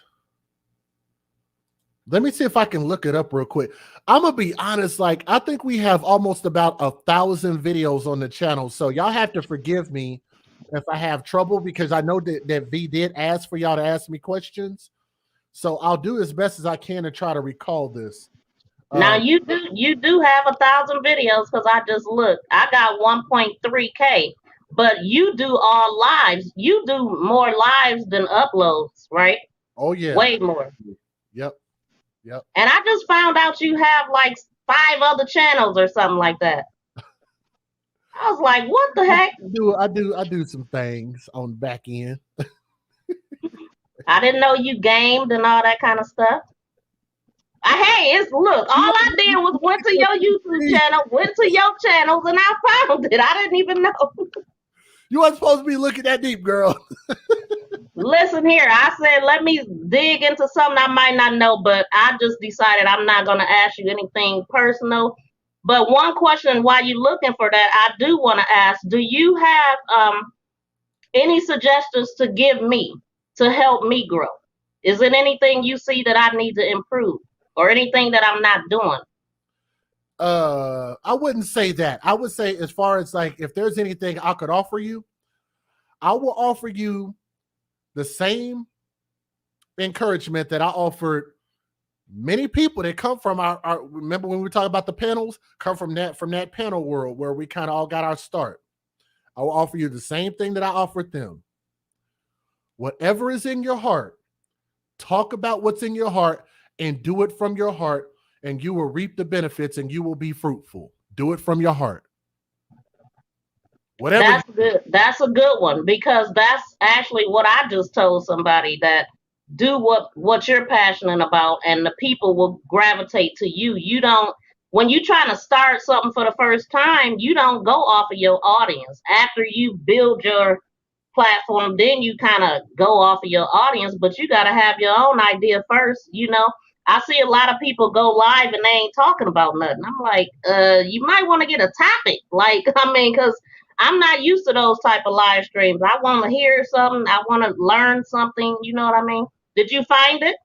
Let me see if I can look it up real quick. I'm gonna be honest, like I think we have almost about 1,000 videos on the channel. So y'all have to forgive me if I have trouble because I know that V did ask for y'all to ask me questions. So I'll do as best as I can to try to recall this. Now you do have 1,000 videos because I just looked. I got 1.3K, but you do all lives. You do more lives than uploads, right? Oh yeah. Way more. Yep. Yep. And I just found out you have like 5 other channels or something like that. I was like, what the heck? I do some things on the back end. I didn't know you gamed and all that kind of stuff. Hey, look, all I did was went to your YouTube channel, went to your channels, and I found it. I didn't even know. You weren't supposed to be looking that deep, girl. Listen here, I said let me dig into something I might not know, but I just decided I'm not going to ask you anything personal. But one question while you're looking for that, I do want to ask: do you have any suggestions to give me to help me grow? Is it anything you see that I need to improve, or anything that I'm not doing? I wouldn't say that. I would say as far as like if there's anything I could offer you, I will offer you the same encouragement that I offered many people that come from our remember when we were talking about the panels, come from that panel world where we kind of all got our start. I will offer you the same thing that I offered them. Whatever is in your heart, talk about what's in your heart and do it from your heart, and you will reap the benefits and you will be fruitful. Do it from your heart. Whatever. That's good. That's a good one because that's actually what I just told somebody, that do what you're passionate about and the people will gravitate to you. You don't, when you're trying to start something for the first time, you don't go off of your audience. After you build your platform, then you kind of go off of your audience, but you got to have your own idea first. I see a lot of people go live and they ain't talking about nothing. I'm like, you might want to get a topic. Like, I mean, because I'm not used to those type of live streams. I want to hear something. I want to learn something. You know what I mean? Did you find it?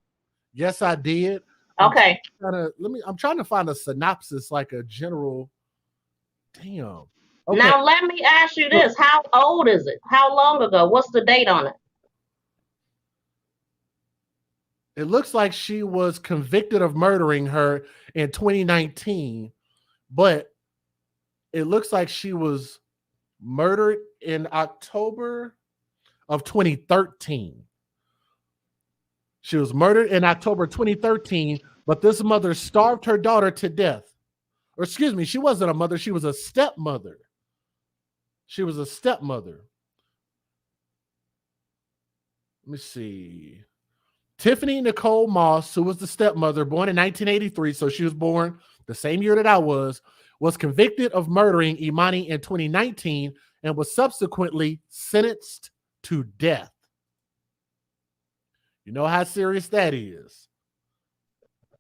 Yes, I did. Okay. I'm trying to find a synopsis, like a general. Damn. Okay. Now let me ask you this: how old is it? How long ago? What's the date on it? It looks like she was convicted of murdering her in 2019, but it looks like she was murdered in October of 2013. She was murdered in October 2013, but this mother starved her daughter to death. Or excuse me, she wasn't a mother, she was a stepmother. She was a stepmother. Let me see. Tiffany Nicole Moss, who was the stepmother, born in 1983, so she was born the same year that I was convicted of murdering Imani in 2019 and was subsequently sentenced to death. You know how serious that is.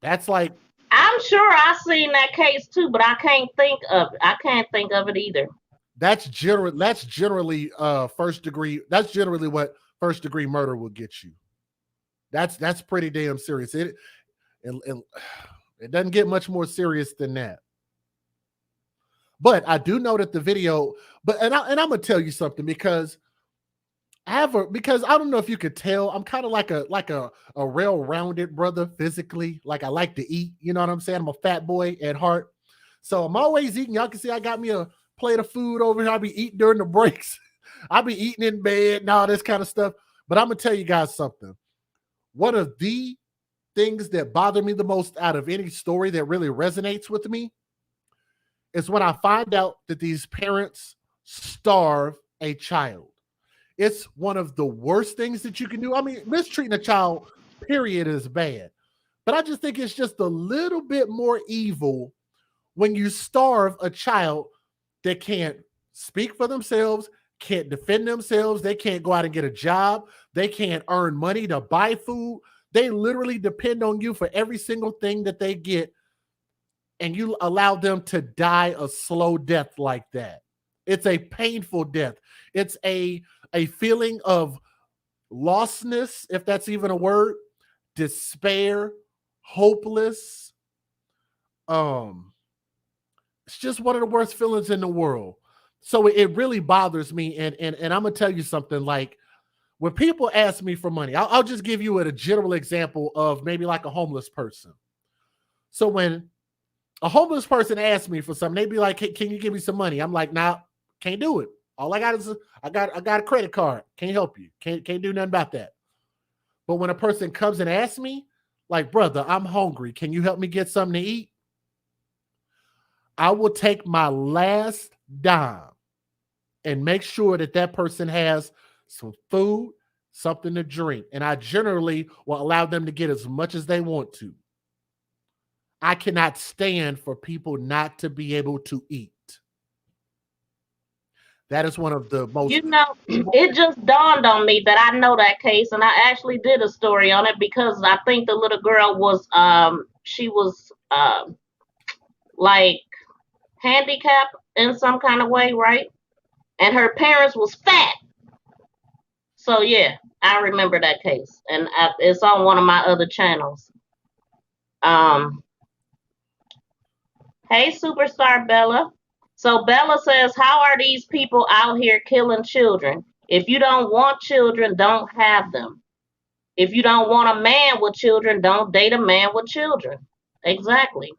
That's like, I'm sure I've seen that case too, but I can't think of it. I can't think of it either. That's generally first degree. That's generally what first degree murder will get you. That's pretty damn serious. It doesn't get much more serious than that. But I do know that the video, and I'm gonna tell you something because because I don't know if you could tell, I'm kind of like a well-rounded brother physically. Like I like to eat, you know what I'm saying? I'm a fat boy at heart. So I'm always eating. Y'all can see I got me a plate of food over here. I'll be eating during the breaks. I'll be eating in bed and all this kind of stuff. But I'm gonna tell you guys something. One of the things that bother me the most out of any story that really resonates with me is when I find out that these parents starve a child. It's one of the worst things that you can do. I mean, mistreating a child, period, is bad. But I just think it's just a little bit more evil when you starve a child that can't speak for themselves, can't defend themselves. They can't go out and get a job. They can't earn money to buy food. They literally depend on you for every single thing that they get. And you allow them to die a slow death like that. It's a painful death. It's a feeling of lostness, if that's even a word, despair, hopeless. Um, it's just one of the worst feelings in the world. So it really bothers me. And I'm gonna tell you something. Like when people ask me for money, I'll just give you a general example of maybe like a homeless person. So when a homeless person asks me for something, they be like, hey, "Can you give me some money?" I'm like, "Nah, can't do it. All I got is I got a credit card. Can't help you. Can't do nothing about that." But when a person comes and asks me, like, "Brother, I'm hungry. Can you help me get something to eat?" I will take my last dime and make sure that that person has some food, something to drink. And I generally will allow them to get as much as they want to. I cannot stand for people not to be able to eat. That is one of the most. You know, it just dawned on me that I know that case, and I actually did a story on it because I think the little girl was, she was, like handicapped in some kind of way, right? And her parents was fat. So yeah, I remember that case, and it's on one of my other channels. Um, hey, superstar Bella. So Bella says, "How are these people out here killing children? If you don't want children, don't have them. If you don't want a man with children, don't date a man with children." Exactly.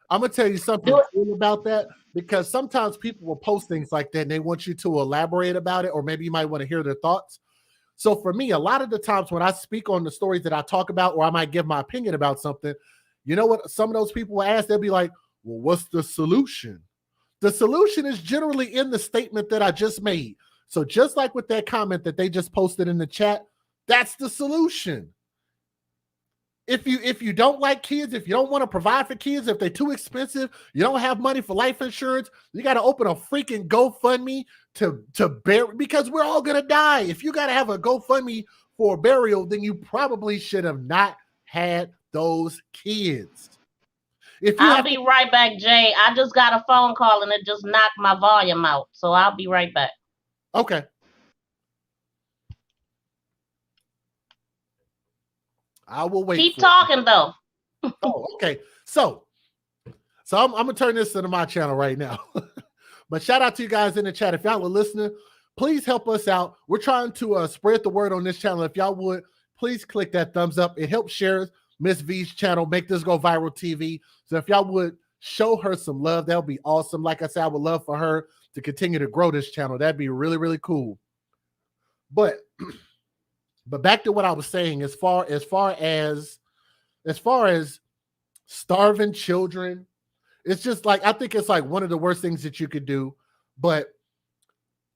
I'm gonna tell you something Do it. cool about that because sometimes people will post things like that and they want you to elaborate about it, or maybe you might want to hear their thoughts. So for me, a lot of the times when I speak on the stories that I talk about, or I might give my opinion about something, you know what? Some of those people will ask, they'll be like, "Well, what's the solution?" The solution is generally in the statement that I just made. So just like with that comment that they just posted in the chat, that's the solution. If you don't like kids, if you don't want to provide for kids, if they're too expensive, you don't have money for life insurance, you got to open a freaking GoFundMe to bear, because we're all gonna die. If you got to have a GoFundMe for a burial, then you probably should have not had those kids. If you I'll have be right back, Jay. I just got a phone call and it just knocked my volume out. So I'll be right back. okay, I will wait Keep for talking though. it. Oh, okay. So I'm gonna turn this into my channel right now. But shout out to you guys in the chat. If y'all are listening, please help us out. We're trying to spread the word on this channel. If y'all would, please click that thumbs up. It helps share Miss V's channel, make this go viral TV. So if y'all would show her some love, that would be awesome. Like I said, I would love for her to continue to grow this channel. That'd be really, really cool. But back to what I was saying, as far as starving children, it's just like, I think it's like one of the worst things that you could do. But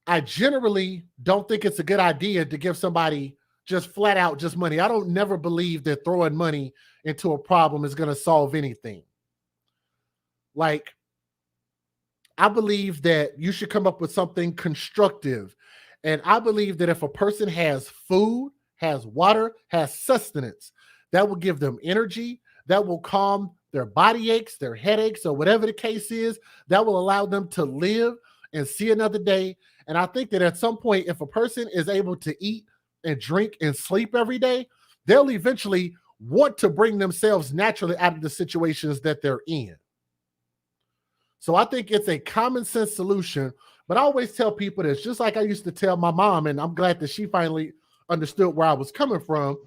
I generally don't think it's a good idea to give somebody just flat out just money. I don't never believe that throwing money into a problem is going to solve anything. Like, I believe that you should come up with something constructive. And I believe that if a person has food, has water, has sustenance, that will give them energy, that will calm their body aches, their headaches, or whatever the case is, that will allow them to live and see another day. And I think that at some point, if a person is able to eat and drink and sleep every day, they'll eventually want to bring themselves naturally out of the situations that they're in. So I think it's a common sense solution. But I always tell people this, just like I used to tell my mom, and I'm glad that she finally understood where I was coming from.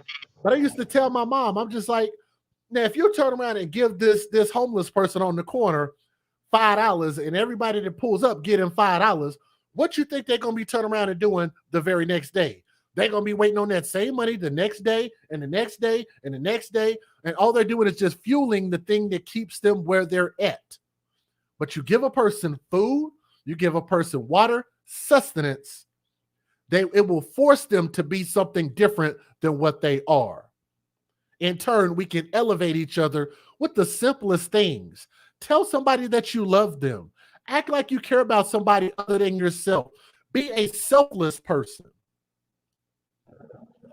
But I used to tell my mom, I'm just like, now, if you turn around and give this homeless person on the corner $5 and everybody that pulls up get him $5, what you think they're going to be turning around and doing the very next day? They're going to be waiting on that same money the next day and the next day and the next day. And all they're doing is just fueling the thing that keeps them where they're at. But you give a person food, you give a person water, sustenance, it will force them to be something different than what they are. In turn, we can elevate each other with the simplest things. Tell somebody that you love them. Act like you care about somebody other than yourself. Be a selfless person.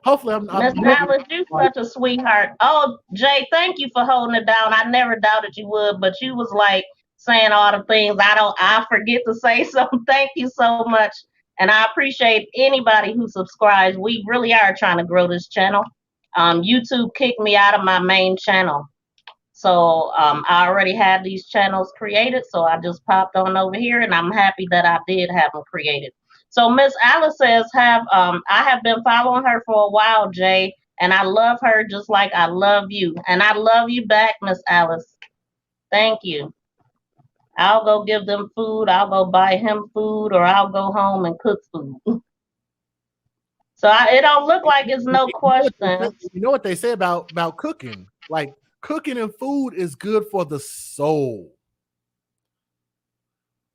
Hopefully, Miss Alice, you such a sweetheart. Oh, Jay, thank you for holding it down. I never doubted you would, but you was like saying all the things I forget to say. So thank you so much. And I appreciate anybody who subscribes. We really are trying to grow this channel. YouTube kicked me out of my main channel. So I already had these channels created, so I just popped on over here, and I'm happy that I did have them created. So Miss Alice says, I have been following her for a while, Jay, and I love her just like I love you, and I love you back, Miss Alice. Thank you. I'll go give them food. I'll go buy him food, or I'll go home and cook food. So it don't look like it's no questions. You know what they say about cooking? Like cooking and food is good for the soul.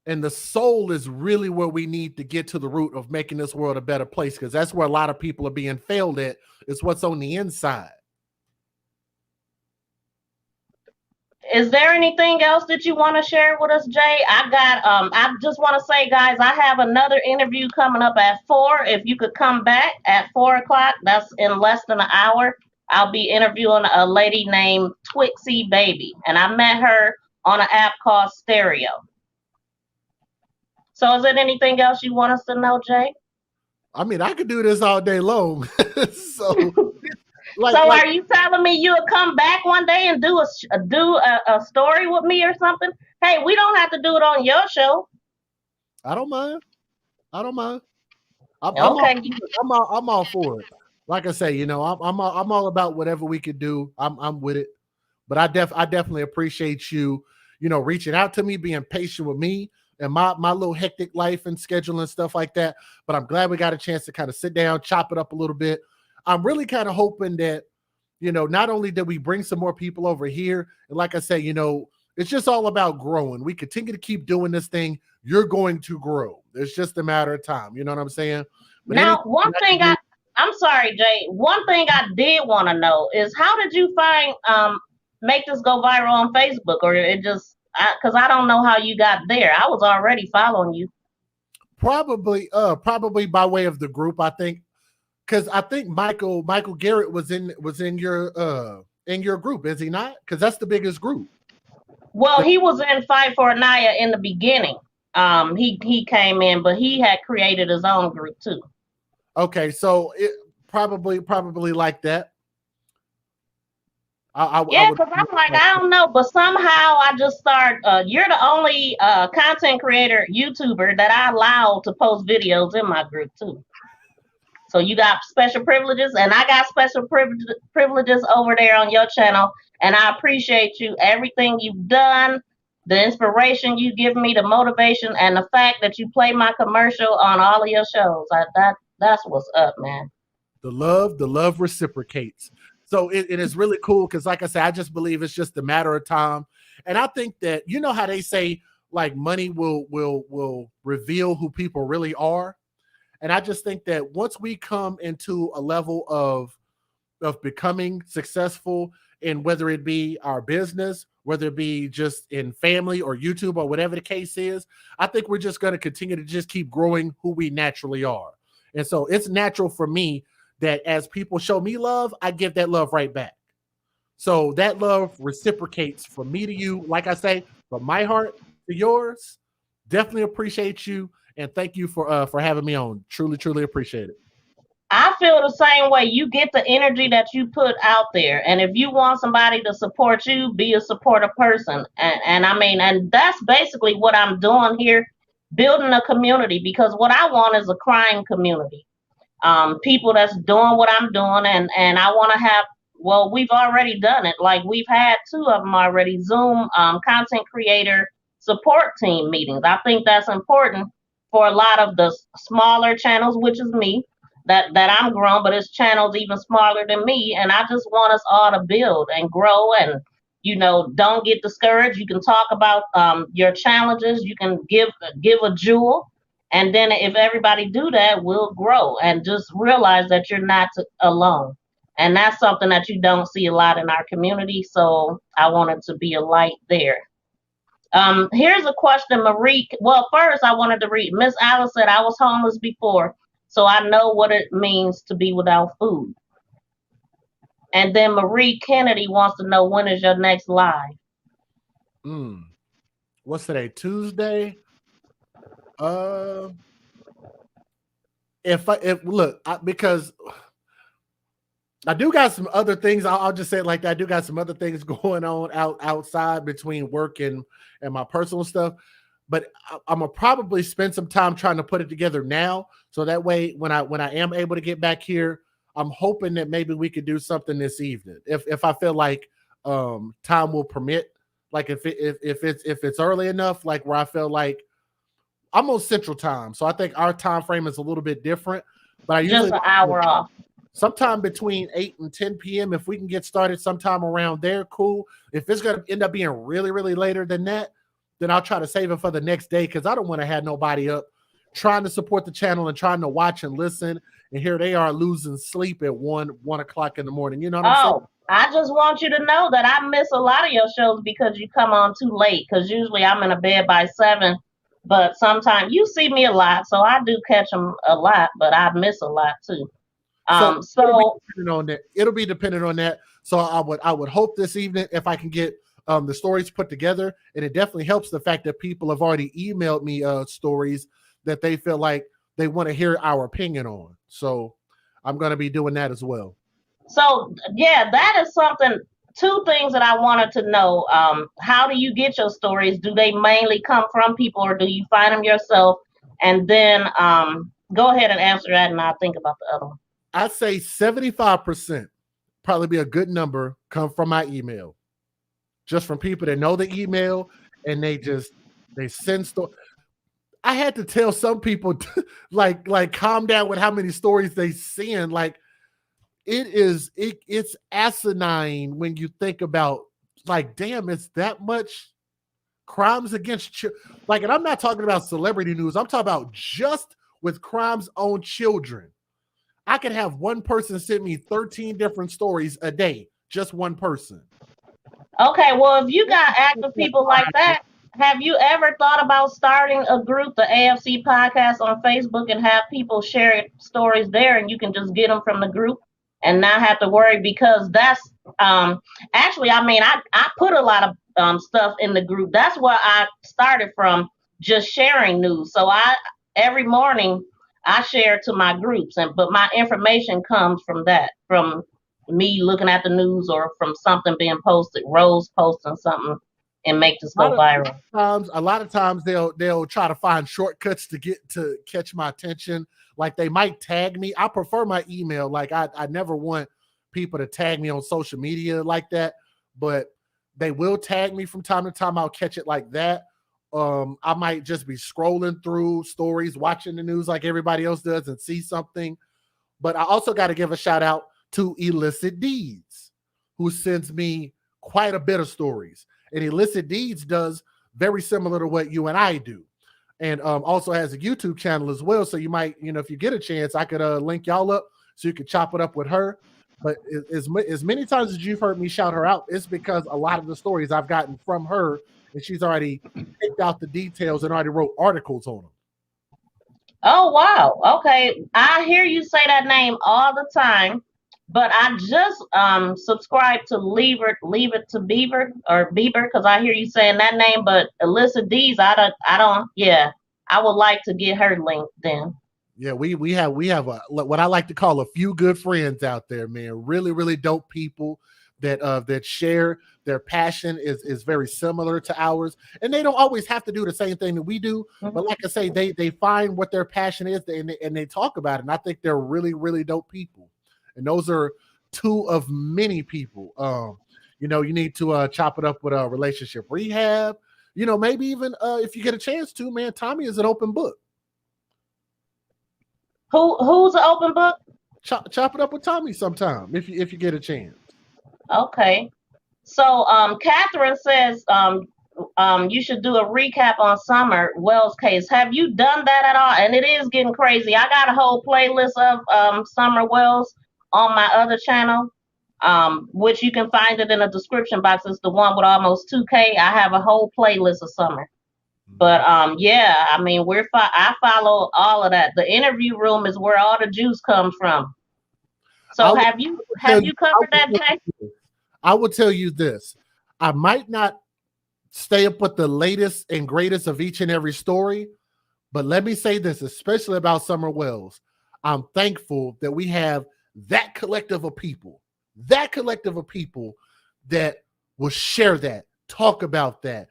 And the soul is really where we need to get to the root of making this world a better place, because that's where a lot of people are being failed at, is what's on the inside. Is there anything else that you want to share with us, Jay? I just want to say, guys, I have another interview coming up at 4. If you could come back at 4 o'clock, that's in less than an hour. I'll be interviewing a lady named Twixie Baby, and I met her on an app called Stereo. So is there anything else you want us to know, Jay? I mean, I could do this all day long. So are you telling me you'll come back one day and do a story with me or something? Hey, we don't have to do it on your show. I don't mind. I'm all for it. Like I say, I'm all about whatever we could do. I'm with it. But I definitely appreciate you, reaching out to me, being patient with me and my little hectic life and schedule and stuff like that. But I'm glad we got a chance to kind of sit down, chop it up a little bit. I'm really kind of hoping that, not only that we bring some more people over here, and like I say, it's just all about growing. We continue to keep doing this thing. You're going to grow. It's just a matter of time. You know what I'm saying? But now, I'm sorry, Jay. One thing I did want to know is, how did you find make this go viral on Facebook, or it just because I don't know how you got there. I was already following you. Probably by way of the group, I think. Because I think Michael Garrett was in your group, is he not? Because that's the biggest group. Well, he was in Fight for Anaya in the beginning. He came in, but he had created his own group too. Okay, so it probably like that. Because I'm like, I don't know, but somehow I just start. You're the only content creator YouTuber that I allow to post videos in my group too. So you got special privileges, and I got special privileges over there on your channel. And I appreciate you, everything you've done, the inspiration you give me, the motivation, and the fact that you play my commercial on all of your shows. That's what's up, man. The love reciprocates. So it is really cool because, like I said, I just believe it's just a matter of time. And I think that, how they say, like, money will reveal who people really are. And I just think that once we come into a level of becoming successful in whether it be our business, whether it be just in family or YouTube or whatever the case is, I think we're just going to continue to just keep growing who we naturally are. And so it's natural for me that as people show me love, I give that love right back. So that love reciprocates from me to you. Like I say, from my heart to yours. Definitely appreciate you. And thank you for having me on. Truly, truly appreciate it. I feel the same way. You get the energy that you put out there. And if you want somebody to support you, be a supportive person. And that's basically what I'm doing here, building a community, because what I want is a crime community. People that's doing what I'm doing. And I want to have, we've already done it. Like, we've had 2 of them already, Zoom content creator support team meetings. I think that's important for a lot of the smaller channels, which is me, that I'm grown, but it's channels even smaller than me. And I just want us all to build and grow and, don't get discouraged. You can talk about your challenges. You can give a jewel. And then if everybody do that, we'll grow, and just realize that you're not alone. And that's something that you don't see a lot in our community. So I wanted to be a light there. Here's a question, Marie. Well, first I wanted to read. Miss Alice said, I was homeless before, so I know what it means to be without food. And then Marie Kennedy wants to know, when is your next live? What's today? Tuesday? Because I do got some other things. I'll just say it like that. I do got some other things going on outside between work and my personal stuff. But I'm gonna probably spend some time trying to put it together now, so that way when I am able to get back here, I'm hoping that maybe we could do something this evening if I feel like time will permit. Like if it's early enough, like where I feel like I'm on Central Time, so I think our time frame is a little bit different. But I usually Just an hour off. sometime between 8 and 10 p.m. If we can get started sometime around there, cool. If it's going to end up being really, really later than that, then I'll try to save it for the next day because I don't want to have nobody up trying to support the channel and trying to watch and listen. And here they are losing sleep at 1 o'clock in the morning. You know what I'm saying? Oh, I just want you to know that I miss a lot of your shows because you come on too late. Because usually I'm in a bed by 7, but sometimes you see me a lot, so I do catch them a lot, but I miss a lot too. So So it'll be dependent on that. So I would hope this evening if I can get the stories put together, and it definitely helps the fact that people have already emailed me stories that they feel like they want to hear our opinion on. So I'm going to be doing that as well. So yeah, that is something. Two things that I wanted to know. How do you get your stories? Do they mainly come from people, or do you find them yourself? And then go ahead and answer that, and I'll think about the other one. I'd say 75%, probably be a good number, come from my email. Just from people that know the email and they send stories. I had to tell some people like calm down with how many stories they send. Like it's asinine when you think about like, damn, it's that much crimes against like, and I'm not talking about celebrity news. I'm talking about just with crimes on children. I could have one person send me 13 different stories a day, just one person. Okay, well, if you got active people like that, have you ever thought about starting a group, the AFC podcast on Facebook, and have people share stories there, and you can just get them from the group and not have to worry? Because that's actually, I mean, I put a lot of stuff in the group. That's where I started from, just sharing news. So every morning I share to my groups, but my information comes from that, from me looking at the news or from something being posted, Rose posting something and make this go viral. A lot of times they'll try to find shortcuts to catch my attention. Like they might tag me. I prefer my email. Like I never want people to tag me on social media like that, but they will tag me from time to time. I'll catch it like that. I might just be scrolling through stories, watching the news like everybody else does and see something. But I also got to give a shout out to Illicit Deeds, who sends me quite a bit of stories. And Illicit Deeds does very similar to what you and I do. And also has a YouTube channel as well. So you might, if you get a chance, I could link y'all up so you could chop it up with her. But as many times as you've heard me shout her out, it's because a lot of the stories I've gotten from her, and she's already picked out the details and already wrote articles on them. Oh, wow. Okay. I hear you say that name all the time, but I just subscribed to Leave It to Beaver because I hear you saying that name. But Alyssa Dees, I don't. Yeah, I would like to get her linked then. Yeah, we have what I like to call a few good friends out there, man. Really, really dope people that share their passion is very similar to ours, and they don't always have to do the same thing that we do. Mm-hmm. But like I say, they find what their passion is and they talk about it. And I think they're really, really dope people. And those are two of many people. You need to chop it up with a relationship rehab. Maybe even if you get a chance to, man, Tommy is an open book. Who's an open book? Chop it up with Tommy sometime if you get a chance. Okay. So Catherine says you should do a recap on Summer Wells case. Have you done that at all? And it is getting crazy. I got a whole playlist of Summer Wells on my other channel, which you can find it in the description box. It's the one with almost 2K. I have a whole playlist of Summer. But yeah, I mean, I follow all of that. The interview room is where all the juice comes from. So have you covered that, Jay? I will tell you this. I might not stay up with the latest and greatest of each and every story, but let me say this, especially about Summer Wells. I'm thankful that we have that collective of people that will share that, talk about that,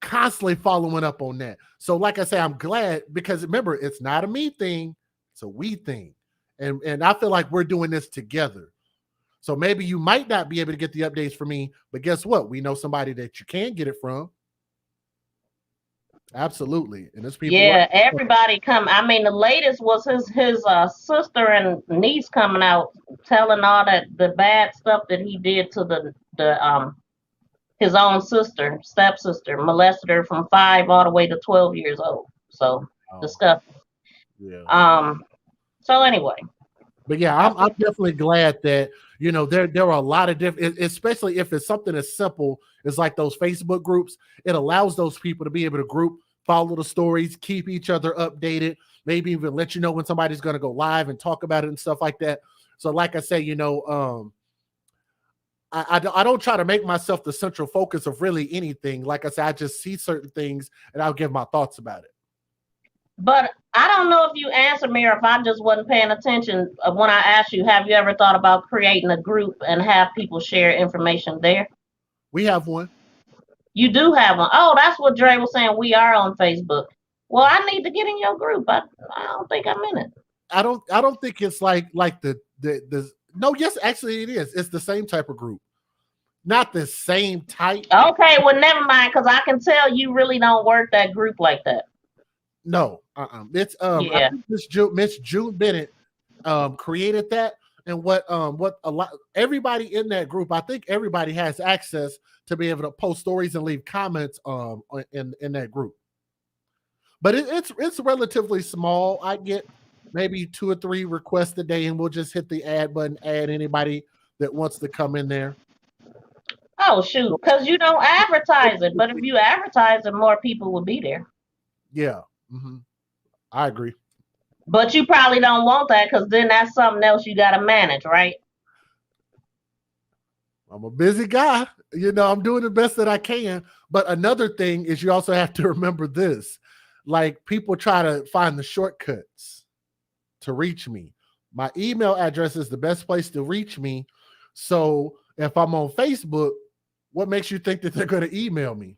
constantly following up on that. So like I say, I'm glad, because remember, it's not a me thing, it's a we thing. And I feel like we're doing this together. So maybe you might not be able to get the updates from me, but guess what? We know somebody that you can get it from. Absolutely. And there's people. Yeah, everybody come. I mean, the latest was his sister and niece coming out telling all that the bad stuff that he did to the his own sister, stepsister, molested her from 5 all the way to 12 years old. So disgusting. Yeah. So anyway. But yeah, I'm definitely glad that, you know, there are a lot of different, especially if it's something as simple as like those Facebook groups. It allows those people to be able to group, follow the stories, keep each other updated, maybe even let you know when somebody's going to go live and talk about it and stuff like that. So like I say, you know, I don't try to make myself the central focus of really anything. Like I said, I just see certain things and I'll give my thoughts about it. But I don't know if you answered me or if I just wasn't paying attention when I asked you, have you ever thought about creating a group and have people share information there? We have one. You do have one. Oh, that's what Dre was saying. We are on Facebook. Well, I need to get in your group. I don't think I'm in it. I don't think it's like the no, yes, actually it is. It's the same type of group. Not the same type. Okay, well, never mind, because I can tell you really don't work that group like that. No, it's yeah. Miss June Bennett created that, and what a lot everybody in that group, I think everybody has access to be able to post stories and leave comments in that group. But it's relatively small. I get maybe 2 or 3 requests a day, and we'll just hit the add button, add anybody that wants to come in there. Oh shoot, because you don't advertise it, but if you advertise it, more people will be there. Yeah. Mm-hmm. I agree. But you probably don't want that, because then that's something else you got to manage, right? I'm a busy guy. You know, I'm doing the best that I can. But another thing is you also have to remember this. Like, people try to find the shortcuts to reach me. My email address is the best place to reach me. So if I'm on Facebook, what makes you think that they're going to email me?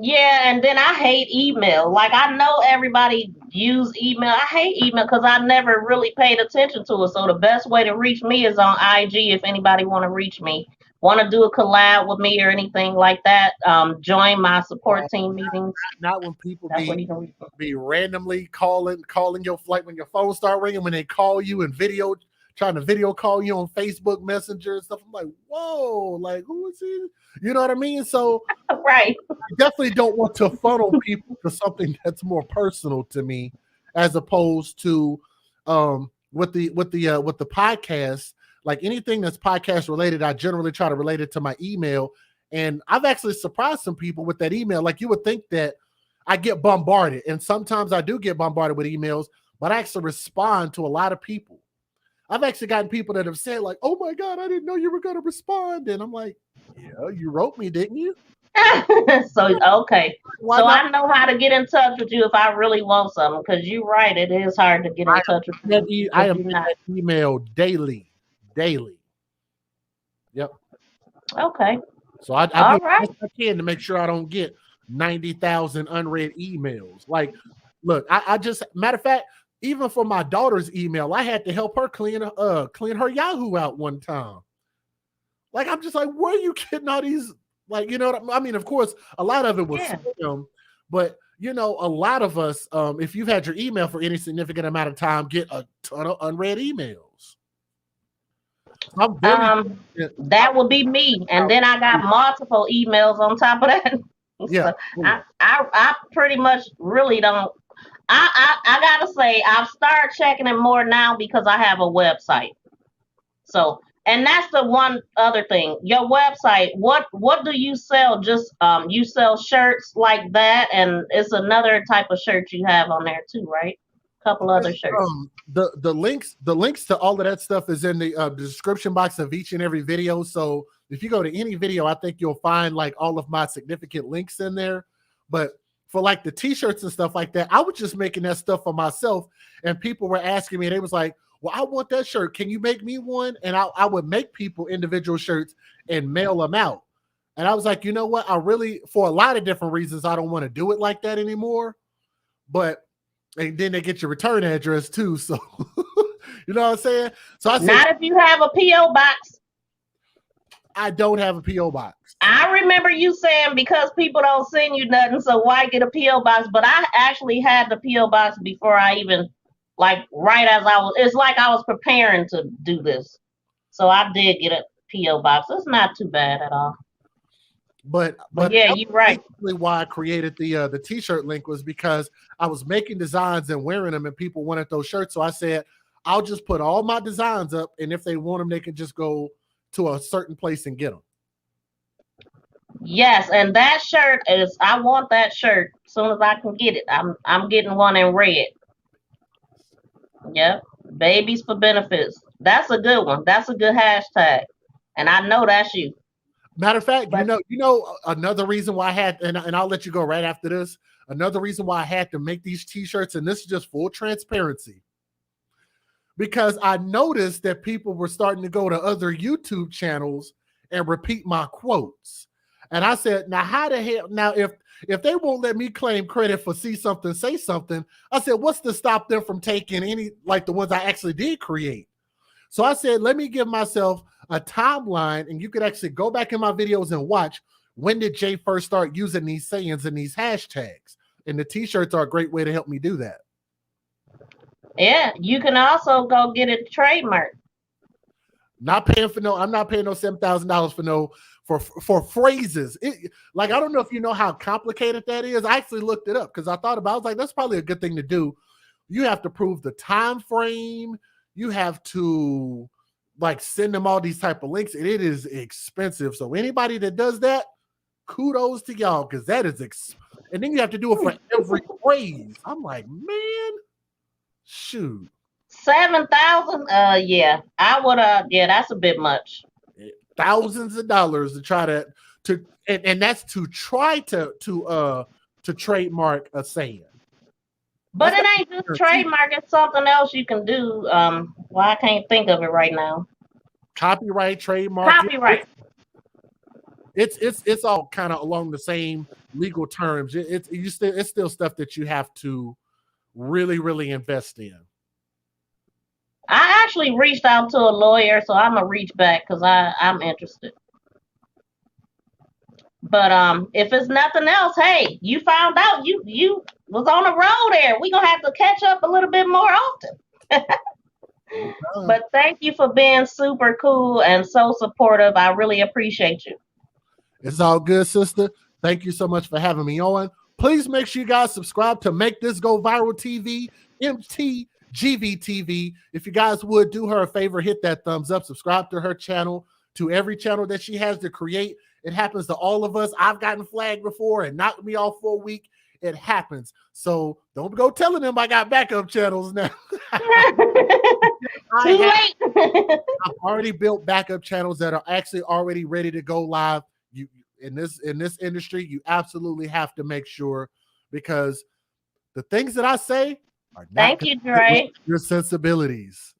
Yeah, and then I hate email. Like, I know everybody use email. I hate email because I never really paid attention to it. So the best way to reach me is on IG. If anybody want to reach me, want to do a collab with me or anything like that, join my support team meetings. Not when people be randomly calling your flight when your phone start ringing, when they call you and trying to video call you on Facebook Messenger and stuff. I'm like, whoa, like, who is he? You know what I mean? So right. I definitely don't want to funnel people to something that's more personal to me, as opposed to with the podcast. Like, anything that's podcast related, I generally try to relate it to my email. And I've actually surprised some people with that email. Like, you would think that I get bombarded, and sometimes I do get bombarded with emails, but I actually respond to a lot of people. I've actually gotten people that have said, like, oh my God, I didn't know you were going to respond. And I'm like, yeah, you wrote me, didn't you? So, okay. So I know how to get in touch with you if I really want something, because you're right. It is hard to get in touch with you. I am in that email daily. Yep. Okay. So I do the best I can to make sure I don't get 90,000 unread emails. Like, look, I just, matter of fact, even for my daughter's email, I had to help her clean her Yahoo out one time. Like, I'm just like, where are you getting all these? Like, you know what I mean? Of course, a lot of it was spam, but you know, a lot of us, if you've had your email for any significant amount of time, get a ton of unread emails. That would be me, and then I got multiple emails on top of that. Yeah, so I pretty much really don't. I gotta say, I've started checking it more now because I have a website. So, and that's the one other thing. Your website, what do you sell? Just you sell shirts like that, and it's another type of shirt you have on there too, right? A couple other shirts. The links to all of that stuff is in the description box of each and every video. So if you go to any video, I think you'll find like all of my significant links in there. But for like the t-shirts and stuff like that, I was just making that stuff for myself. And people were asking me, and they was like, well, I want that shirt. Can you make me one? And I would make people individual shirts and mail them out. And I was like, you know what? I really, for a lot of different reasons, I don't want to do it like that anymore. But and then they get your return address too. So you know what I'm saying? So I said, not if you have a P.O. box. I don't have a P.O. box. I remember you saying because people don't send you nothing, so why get a P.O. box? But I actually had the P.O. box before I even, like, right as I was, it's like I was preparing to do this. So I did get a P.O. box. It's not too bad at all. But yeah, you're right. Basically why I created the t-shirt link was because I was making designs and wearing them, and people wanted those shirts. So I said, I'll just put all my designs up, and if they want them, they can just go to a certain place and get them. Yes, and that shirt is, I want that shirt as soon as I can get it. I'm getting one in red. Yep, babies for benefits. That's a good one. That's a good hashtag, and I know that's you. Matter of fact, you know another reason why I had, and I'll let you go right after this. Another reason why I had to make these t-shirts, and this is just full transparency, because I noticed that people were starting to go to other YouTube channels and repeat my quotes. And I said, now how the hell, now if they won't let me claim credit for see something, say something, I said, what's to stop them from taking any, like the ones I actually did create? So I said, let me give myself a timeline, and you could actually go back in my videos and watch when did Jay first start using these sayings and these hashtags. And the t-shirts are a great way to help me do that. Yeah, you can also go get it trademarked. Not paying for no, I'm not paying no $7,000 for no for phrases. Like, I don't know if you know how complicated that is. I actually looked it up because I thought about it. I was like, that's probably a good thing to do. You have to prove the time frame. You have to like send them all these type of links, and it is expensive. So anybody that does that, kudos to y'all, because that is and then you have to do it for every phrase. I'm like, man, shoot. 7,000? Yeah, I would. Yeah, that's a bit much. Thousands of dollars to try to and that's to try to trademark a saying. But it ain't just trademark. It's something else you can do. Well, I can't think of it right now. Copyright, trademark. Copyright. It's all kind of along the same legal terms. It's still stuff that you have to really invest in. I actually reached out to a lawyer, so I'm gonna reach back because I'm interested. But if it's nothing else, hey, you found out you was on the road there. We're gonna have to catch up a little bit more often. But thank you for being super cool and so supportive. I really appreciate you. It's all good, sister. Thank you so much for having me on. Please make sure you guys subscribe to Make This Go Viral TV, MTGV TV. If you guys would do her a favor, hit that thumbs up, subscribe to her channel, to every channel that she has to create. It happens to all of us. I've gotten flagged before and knocked me off for a week. It happens. So don't go telling them I got backup channels now. Too late. I've already built backup channels that are actually already ready to go live. You in this industry, you absolutely have to make sure, because the things that I say are not Thank you, Dre. your sensibilities.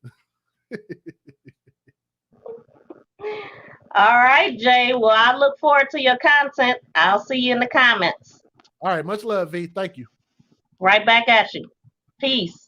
All right, Jay. Well, I look forward to your content. I'll see you in the comments. All right. Much love, V. Thank you. Right back at you. Peace.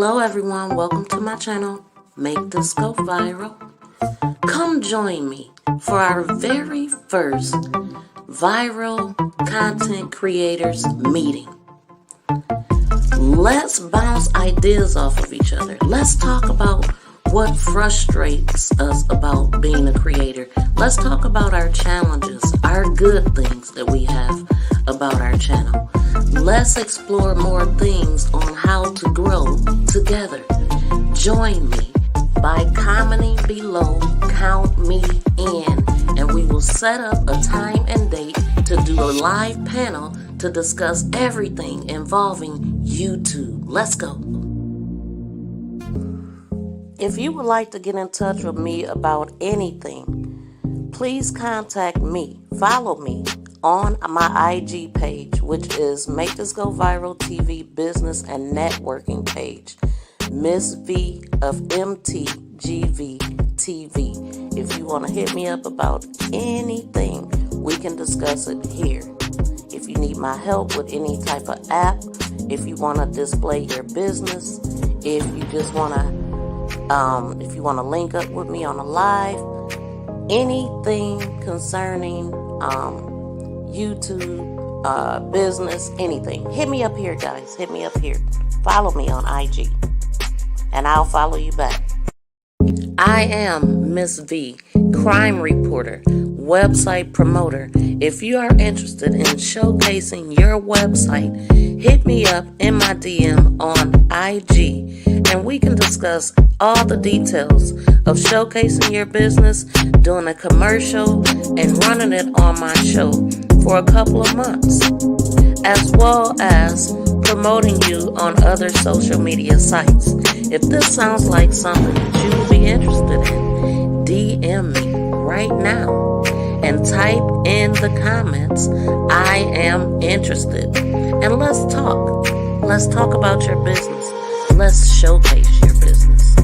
Hello everyone, welcome to my channel, Make This Go Viral. Come join me for our very first viral content creators meeting. Let's bounce ideas off of each other. Let's talk about what frustrates us about being a creator. Let's talk about our challenges, our good things that we have about our channel. Let's explore more things on how to grow together. Join me by commenting below, count me in, and we will set up a time and date to do a live panel to discuss everything involving YouTube. Let's go. If you would like to get in touch with me about anything, please contact me. Follow me on my IG page, which is Make This Go Viral TV Business and Networking page, Miss V of MTGV TV. If you want to hit me up about anything, we can discuss it here. If you need my help with any type of app, if you want to display your business, if you just want to if you want to link up with me on a live, anything concerning YouTube, business, anything, hit me up here, guys. Hit me up here. Follow me on IG, and I'll follow you back. I am Miss V, crime reporter, website promoter. If you are interested in showcasing your website, hit me up in my DM on IG, and we can discuss all the details of showcasing your business, doing a commercial, and running it on my show for a couple of months, as well as promoting you on other social media sites. If this sounds like something that you would be interested in, DM me right now and type in the comments, I am interested. And let's talk. Let's talk about your business. Let's showcase your business.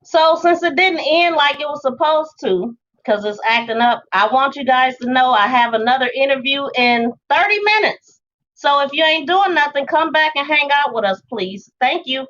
So since it didn't end like it was supposed to, because it's acting up, I want you guys to know I have another interview in 30 minutes. So if you ain't doing nothing, come back and hang out with us, please. Thank you.